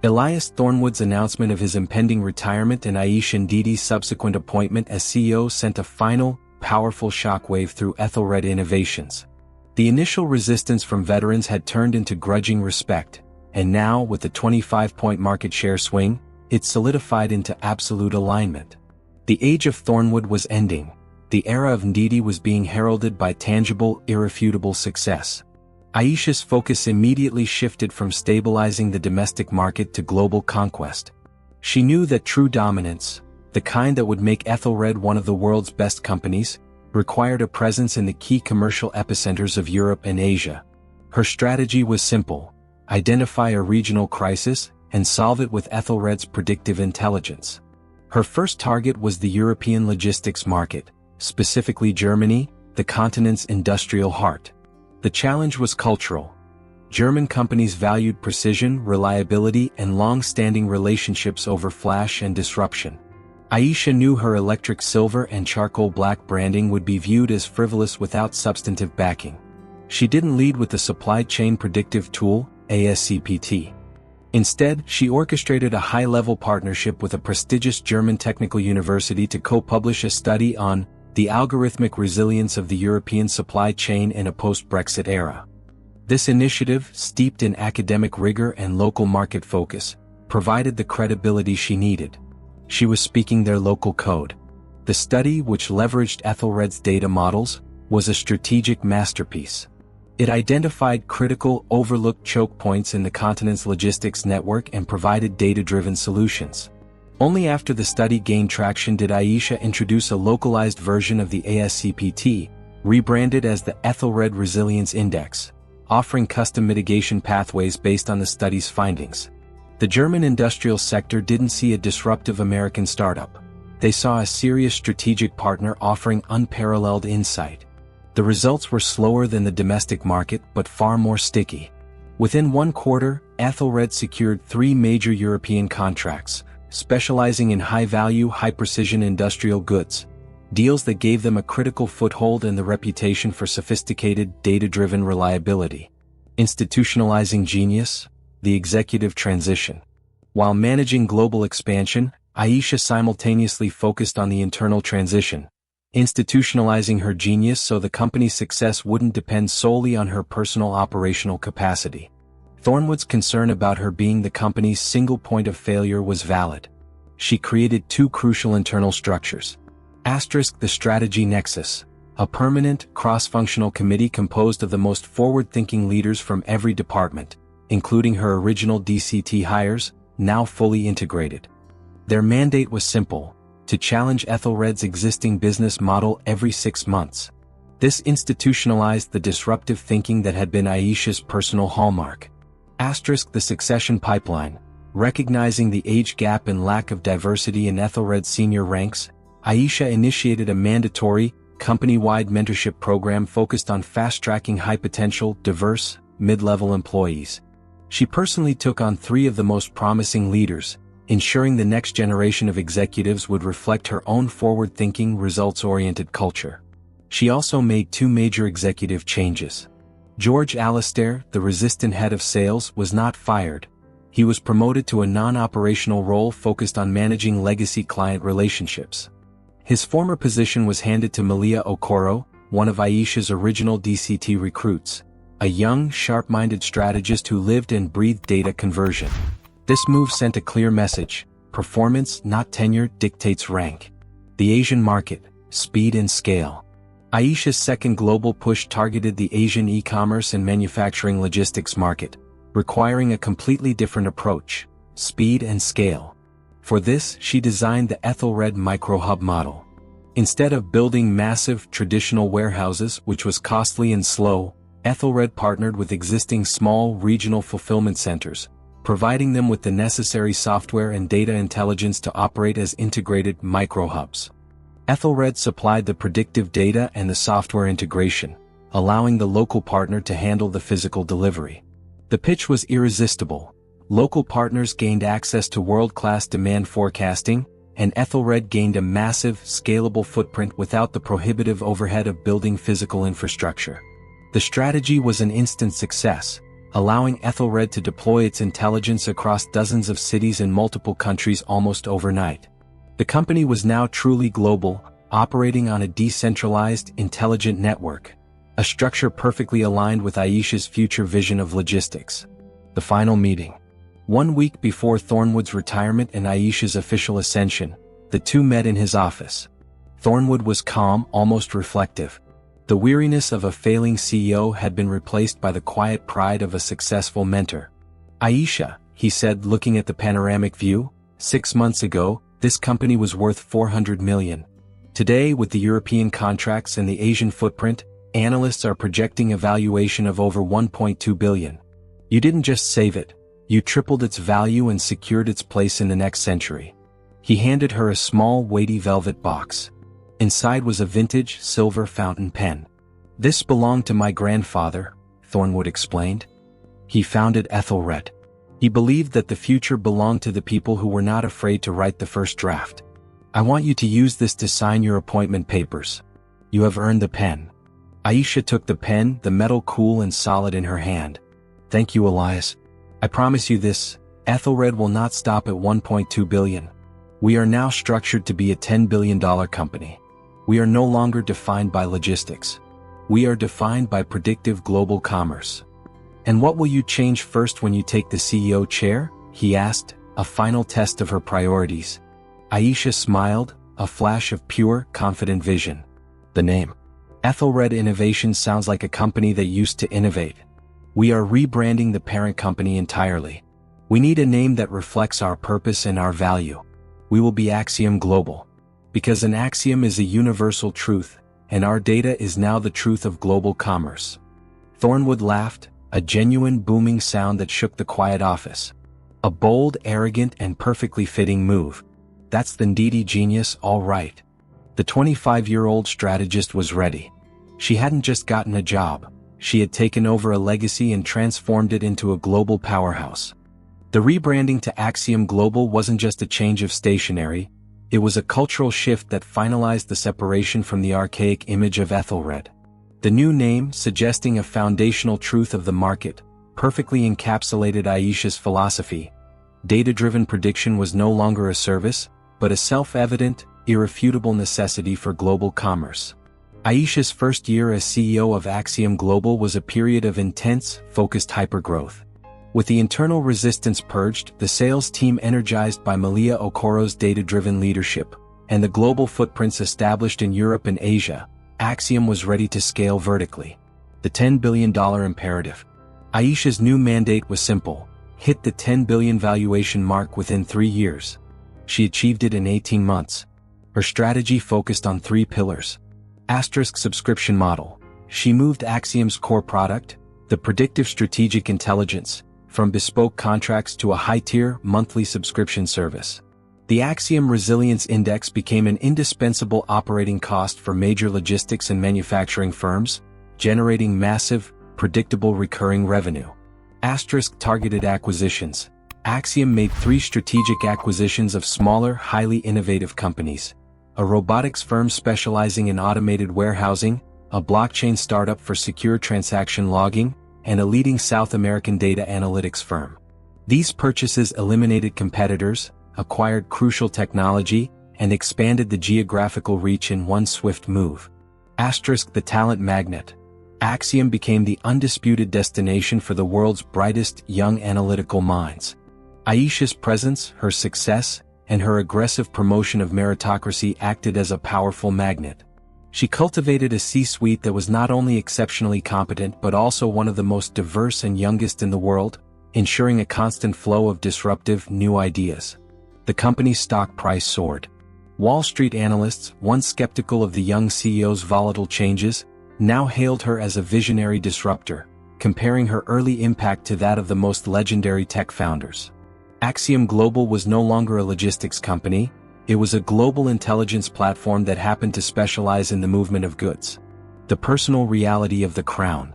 Elias Thornwood's announcement of his impending retirement and Aisha Ndidi's subsequent appointment as CEO sent a final, powerful shockwave through Aethelred Innovations. The initial resistance from veterans had turned into grudging respect, and now, with the 25-point market share swing, it solidified into absolute alignment. The age of Thornwood was ending. The era of Ndidi was being heralded by tangible, irrefutable success. Aisha's focus immediately shifted from stabilizing the domestic market to global conquest. She knew that true dominance, the kind that would make Aethelred one of the world's best companies, required a presence in the key commercial epicenters of Europe and Asia. Her strategy was simple: identify a regional crisis and solve it with Aethelred's predictive intelligence. Her first target was the European logistics market, specifically Germany, the continent's industrial heart. The challenge was cultural. German companies valued precision, reliability, and long-standing relationships over flash and disruption. Aisha knew her electric silver and charcoal black branding would be viewed as frivolous without substantive backing. She didn't lead with the supply chain predictive tool, ASCPT. Instead, she orchestrated a high-level partnership with a prestigious German technical university to co-publish a study on the algorithmic resilience of the European supply chain in a post-Brexit era. This initiative, steeped in academic rigor and local market focus, provided the credibility she needed. She was speaking their local code. The study, which leveraged Aethelred's data models, was a strategic masterpiece. It identified critical, overlooked choke points in the continent's logistics network and provided data-driven solutions. Only after the study gained traction did Aisha introduce a localized version of the ASCPT, rebranded as the Aethelred Resilience Index, offering custom mitigation pathways based on the study's findings. The German industrial sector didn't see a disruptive American startup. They saw a serious strategic partner offering unparalleled insight. The results were slower than the domestic market but far more sticky. Within 1 quarter, Aethelred secured 3 major European contracts, specializing in high-value, high-precision industrial goods. Deals that gave them a critical foothold and the reputation for sophisticated, data-driven reliability. Institutionalizing genius, the executive transition. While managing global expansion, Aisha simultaneously focused on the internal transition, institutionalizing her genius so the company's success wouldn't depend solely on her personal operational capacity. Thornwood's concern about her being the company's single point of failure was valid. She created 2 crucial internal structures. The strategy nexus, a permanent, cross-functional committee composed of the most forward-thinking leaders from every department, including her original DCT hires, now fully integrated. Their mandate was simple: to challenge Aethelred's existing business model every 6 months. This institutionalized the disruptive thinking that had been Aisha's personal hallmark. The succession pipeline, recognizing the age gap and lack of diversity in Aethelred's senior ranks, Aisha initiated a mandatory, company-wide mentorship program focused on fast-tracking high-potential, diverse, mid-level employees. She personally took on 3 of the most promising leaders, ensuring the next generation of executives would reflect her own forward-thinking, results-oriented culture. She also made 2 major executive changes. George Alistair, the resistant head of sales, was not fired. He was promoted to a non-operational role focused on managing legacy client relationships. His former position was handed to Malia Okoro, one of Aisha's original DCT recruits, a young, sharp-minded strategist who lived and breathed data conversion. This move sent a clear message: performance, not tenure, dictates rank. The Asian market, speed and scale. Aisha's second global push targeted the Asian e-commerce and manufacturing logistics market, requiring a completely different approach: speed and scale. For this, she designed the Aethelred micro-hub model. Instead of building massive, traditional warehouses, which was costly and slow, Aethelred partnered with existing small, regional fulfillment centers, providing them with the necessary software and data intelligence to operate as integrated micro-hubs. Aethelred supplied the predictive data and the software integration, allowing the local partner to handle the physical delivery. The pitch was irresistible. Local partners gained access to world-class demand forecasting, and Aethelred gained a massive, scalable footprint without the prohibitive overhead of building physical infrastructure. The strategy was an instant success, allowing Aethelred to deploy its intelligence across dozens of cities in multiple countries almost overnight. The company was now truly global, operating on a decentralized, intelligent network, a structure perfectly aligned with Aisha's future vision of logistics. The final meeting. 1 week before Thornwood's retirement and Aisha's official ascension, the 2 met in his office. Thornwood was calm, almost reflective. The weariness of a failing CEO had been replaced by the quiet pride of a successful mentor. "Aisha," he said, looking at the panoramic view, "6 months ago, this company was worth $400 million. Today, with the European contracts and the Asian footprint, analysts are projecting a valuation of over $1.2 billion. You didn't just save it. You tripled its value and secured its place in the next century." He handed her a small, weighty velvet box. Inside was a vintage, silver fountain pen. "This belonged to my grandfather," Thornwood explained. "He founded Aethelred. He believed that the future belonged to the people who were not afraid to write the first draft. I want you to use this to sign your appointment papers. You have earned the pen." Aisha took the pen, the metal cool and solid in her hand. "Thank you, Elias. I promise you this, Aethelred will not stop at $1.2 billion. We are now structured to be a $10 billion company. We are no longer defined by logistics. We are defined by predictive global commerce." "And what will you change first when you take the CEO chair?" he asked, a final test of her priorities. Aisha smiled, a flash of pure, confident vision. "The name. Aethelred Innovations sounds like a company that used to innovate. We are rebranding the parent company entirely. We need a name that reflects our purpose and our value. We will be Axiom Global. Because an axiom is a universal truth, and our data is now the truth of global commerce." Thornwood laughed, a genuine booming sound that shook the quiet office. A bold, arrogant, and perfectly fitting move. That's the Ndidi genius, all right. The 25-year-old strategist was ready. She hadn't just gotten a job, she had taken over a legacy and transformed it into a global powerhouse. The rebranding to Axiom Global wasn't just a change of stationery, it was a cultural shift that finalized the separation from the archaic image of Aethelred. The new name, suggesting a foundational truth of the market, perfectly encapsulated Aisha's philosophy. Data-driven prediction was no longer a service, but a self-evident, irrefutable necessity for global commerce. Aisha's first year as CEO of Axiom Global was a period of intense, focused hypergrowth. With the internal resistance purged, the sales team energized by Malia Okoro's data-driven leadership, and the global footprints established in Europe and Asia, Axiom was ready to scale vertically. The $10 billion imperative. Aisha's new mandate was simple: hit the $10 billion valuation mark within 3 years. She achieved it in 18 months. Her strategy focused on 3 pillars. Subscription model. She moved Axiom's core product, the predictive strategic intelligence, from bespoke contracts to a high-tier, monthly subscription service. The Axiom Resilience Index became an indispensable operating cost for major logistics and manufacturing firms, generating massive, predictable recurring revenue. Targeted acquisitions. Axiom made 3 strategic acquisitions of smaller, highly innovative companies: a robotics firm specializing in automated warehousing, a blockchain startup for secure transaction logging, and a leading South American data analytics firm. These purchases eliminated competitors, acquired crucial technology, and expanded the geographical reach in one swift move. The talent magnet. Axiom became the undisputed destination for the world's brightest young analytical minds. Aisha's presence, her success, and her aggressive promotion of meritocracy acted as a powerful magnet. She cultivated a C-suite that was not only exceptionally competent but also one of the most diverse and youngest in the world, ensuring a constant flow of disruptive, new ideas. The company's stock price soared. Wall Street analysts, once skeptical of the young CEO's volatile changes, now hailed her as a visionary disruptor, comparing her early impact to that of the most legendary tech founders. Axiom Global was no longer a logistics company, it was a global intelligence platform that happened to specialize in the movement of goods. The personal reality of the crown.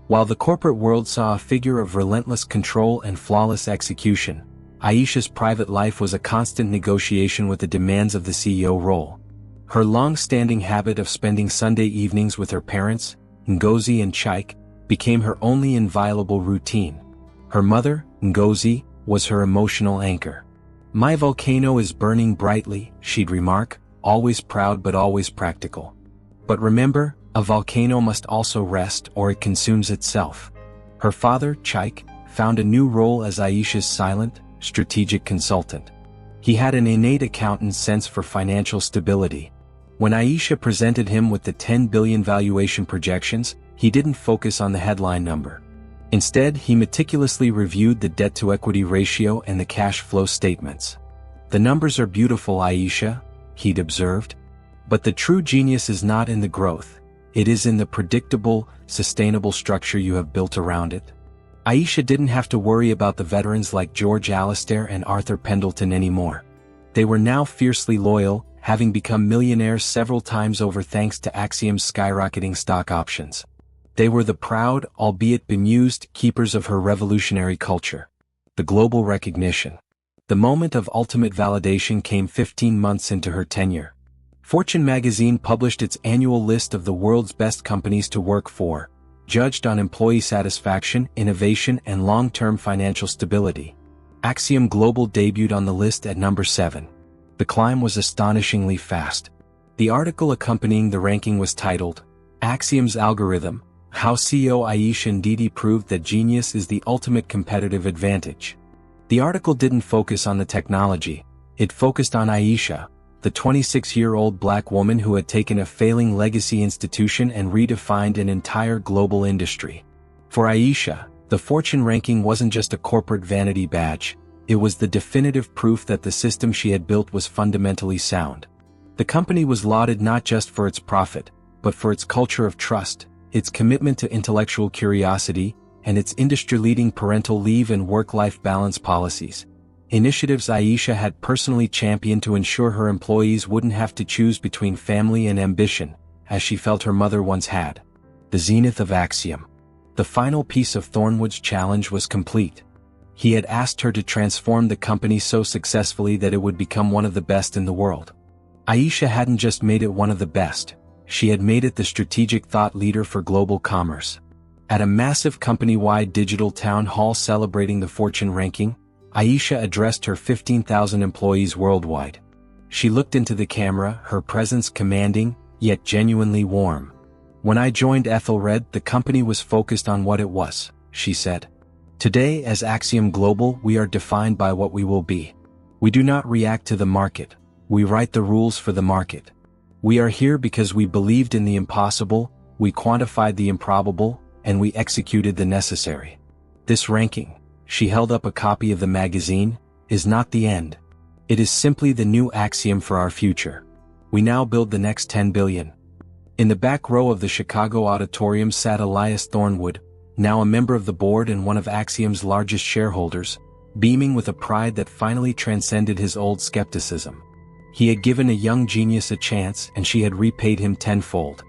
While the corporate world saw a figure of relentless control and flawless execution, Aisha's private life was a constant negotiation with the demands of the CEO role. Her long-standing habit of spending Sunday evenings with her parents, Ngozi and Chike, became her only inviolable routine. Her mother, Ngozi, was her emotional anchor. "My volcano is burning brightly," she'd remark, always proud but always practical. But remember, a volcano must also rest or it consumes itself. Her father, Chike, found a new role as Aisha's silent, strategic consultant. He had an innate accountant's sense for financial stability. When Aisha presented him with the $10 billion valuation projections, he didn't focus on the headline number. Instead, he meticulously reviewed the debt-to-equity ratio and the cash flow statements. "The numbers are beautiful, Aisha," he'd observed. "But the true genius is not in the growth. It is in the predictable, sustainable structure you have built around it." Aisha didn't have to worry about the veterans like George Alistair and Arthur Pendleton anymore. They were now fiercely loyal, having become millionaires several times over thanks to Axiom's skyrocketing stock options. They were the proud, albeit bemused, keepers of her revolutionary culture. The global recognition. The moment of ultimate validation came 15 months into her tenure. Fortune magazine published its annual list of the world's best companies to work for, judged on employee satisfaction, innovation, and long-term financial stability. Axiom Global debuted on the list at number 7. The climb was astonishingly fast. The article accompanying the ranking was titled, "Axiom's Algorithm: How CEO Aisha Ndidi Proved That Genius is the Ultimate Competitive Advantage." The article didn't focus on the technology, it focused on Aisha, the 26-year-old black woman who had taken a failing legacy institution and redefined an entire global industry. For Aisha, the Fortune ranking wasn't just a corporate vanity badge, it was the definitive proof that the system she had built was fundamentally sound. The company was lauded not just for its profit, but for its culture of trust, its commitment to intellectual curiosity, and its industry-leading parental leave and work-life balance policies. initiatives Aisha had personally championed to ensure her employees wouldn't have to choose between family and ambition, as she felt her mother once had. The zenith of Axiom. The final piece of Thornwood's challenge was complete. He had asked her to transform the company so successfully that it would become one of the best in the world. Aisha hadn't just made it one of the best, she had made it the strategic thought leader for global commerce. At a massive company-wide digital town hall celebrating the Fortune ranking, Aisha addressed her 15,000 employees worldwide. She looked into the camera, her presence commanding, yet genuinely warm. "When I joined Aethelred, the company was focused on what it was," she said. "Today, as Axiom Global, we are defined by what we will be. We do not react to the market, we write the rules for the market. We are here because we believed in the impossible, we quantified the improbable, and we executed the necessary. This ranking," she held up a copy of the magazine, "is not the end. It is simply the new axiom for our future. We now build the next 10 billion. In the back row of the Chicago auditorium sat Elias Thornwood, now a member of the board and one of Axiom's largest shareholders, beaming with a pride that finally transcended his old skepticism. He had given a young genius a chance and she had repaid him tenfold.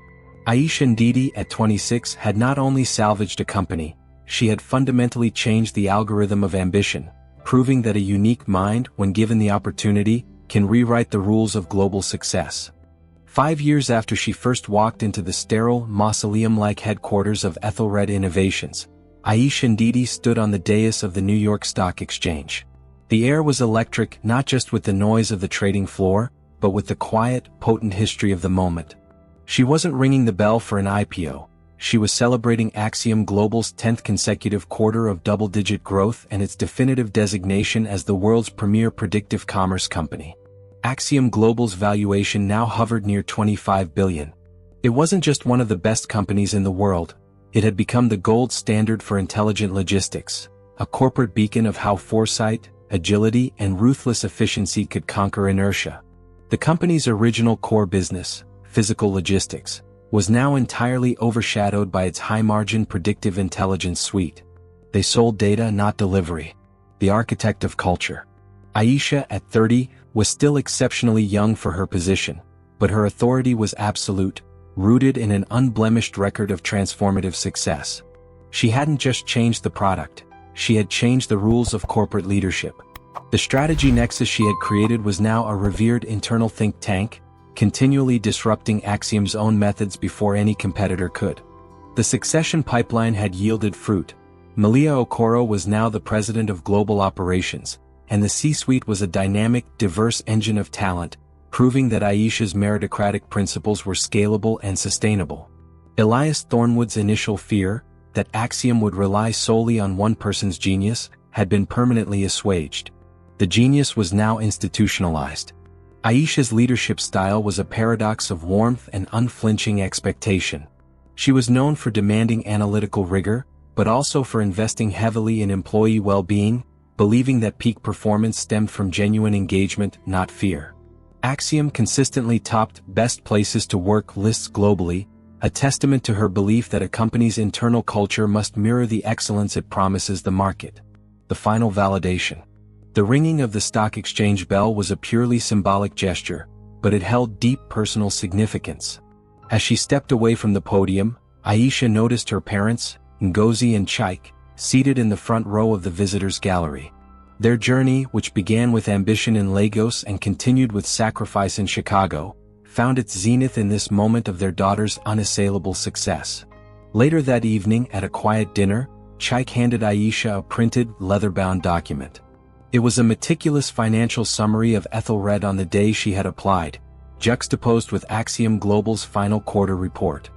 Aisha Ndidi at 26 had not only salvaged a company, she had fundamentally changed the algorithm of ambition, proving that a unique mind, when given the opportunity, can rewrite the rules of global success. 5 years after she first walked into the sterile, mausoleum-like headquarters of Aethelred Innovations, Aisha Ndidi stood on the dais of the New York Stock Exchange. The air was electric, not just with the noise of the trading floor, but with the quiet, potent history of the moment. She wasn't ringing the bell for an IPO. She was celebrating Axiom Global's 10th consecutive quarter of double-digit growth and its definitive designation as the world's premier predictive commerce company. Axiom Global's valuation now hovered near 25 billion. It wasn't just one of the best companies in the world, it had become the gold standard for intelligent logistics, a corporate beacon of how foresight, agility, and ruthless efficiency could conquer inertia. The company's original core business, physical logistics, was now entirely overshadowed by its high-margin predictive intelligence suite. They sold data, not delivery. The architect of culture. Aisha, at 30, was still exceptionally young for her position, but her authority was absolute, rooted in an unblemished record of transformative success. She hadn't just changed the product, she had changed the rules of corporate leadership. The strategy nexus she had created was now a revered internal think tank, continually disrupting Axiom's own methods before any competitor could. The succession pipeline had yielded fruit. Malia Okoro was now the president of global operations, and the C-suite was a dynamic, diverse engine of talent, proving that Aisha's meritocratic principles were scalable and sustainable. Elias Thornwood's initial fear, that Axiom would rely solely on one person's genius, had been permanently assuaged. The genius was now institutionalized. Aisha's leadership style was a paradox of warmth and unflinching expectation. She was known for demanding analytical rigor, but also for investing heavily in employee well-being, believing that peak performance stemmed from genuine engagement, not fear. Axiom consistently topped best places to work lists globally, a testament to her belief that a company's internal culture must mirror the excellence it promises the market. The final validation. The ringing of the stock exchange bell was a purely symbolic gesture, but it held deep personal significance. As she stepped away from the podium, Aisha noticed her parents, Ngozi and Chaik, seated in the front row of the visitors' gallery. Their journey, which began with ambition in Lagos and continued with sacrifice in Chicago, found its zenith in this moment of their daughter's unassailable success. Later that evening, at a quiet dinner, Chaik handed Aisha a printed, leather-bound document. It was a meticulous financial summary of Aethelred on the day she had applied, juxtaposed with Axiom Global's final quarter report.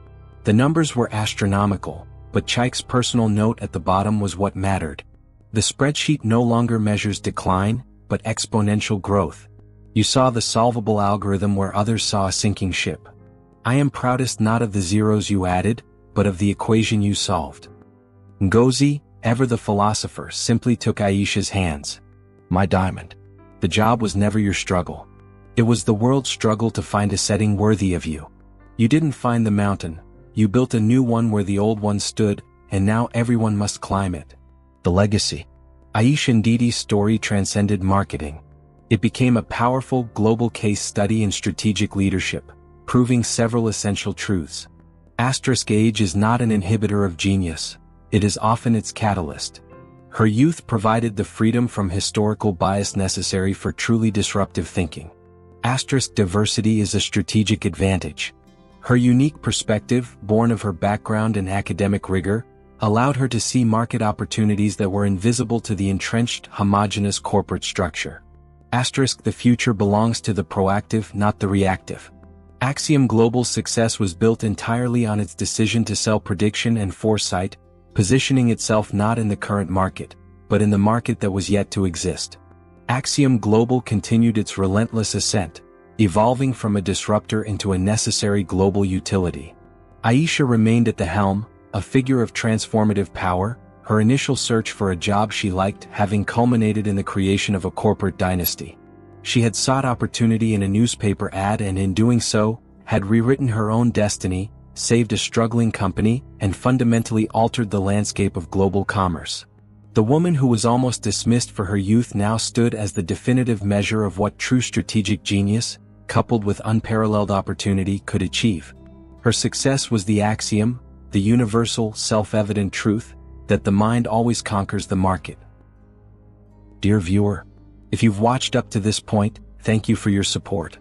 The numbers were astronomical, but Chaik's personal note at the bottom was what mattered. The spreadsheet no longer measures decline, but exponential growth. You saw the solvable algorithm where others saw a sinking ship. I am proudest not of the zeros you added, but of the equation you solved. Ngozi, ever the philosopher, simply took Aisha's hands. My diamond. The job was never your struggle. It was the world's struggle to find a setting worthy of you. You didn't find the mountain, you built a new one where the old one stood, and now everyone must climb it. The legacy. Aisha Ndidi's story transcended marketing. It became a powerful global case study in strategic leadership, proving several essential truths. Age is not an inhibitor of genius. It is often its catalyst. Her youth provided the freedom from historical bias necessary for truly disruptive thinking. Diversity is a strategic advantage. Her unique perspective, born of her background and academic rigor, allowed her to see market opportunities that were invisible to the entrenched, homogeneous corporate structure. The future belongs to the proactive, not the reactive. Axiom Global's success was built entirely on its decision to sell prediction and foresight, positioning itself not in the current market, but in the market that was yet to exist. Axiom Global continued its relentless ascent, evolving from a disruptor into a necessary global utility. Aisha remained at the helm, a figure of transformative power, her initial search for a job she liked having culminated in the creation of a corporate dynasty. She had sought opportunity in a newspaper ad and in doing so, had rewritten her own destiny, saved a struggling company, and fundamentally altered the landscape of global commerce. The woman who was almost dismissed for her youth now stood as the definitive measure of what true strategic genius, coupled with unparalleled opportunity, could achieve. Her success was the axiom, the universal, self-evident truth, that the mind always conquers the market. Dear viewer, if you've watched up to this point, thank you for your support.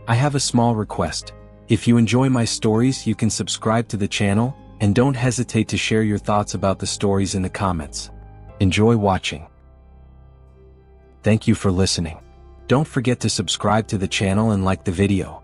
I have a small request. If you enjoy my stories, you can subscribe to the channel, and don't hesitate to share your thoughts about the stories in the comments. Enjoy watching. Thank you for listening. Don't forget to subscribe to the channel and like the video.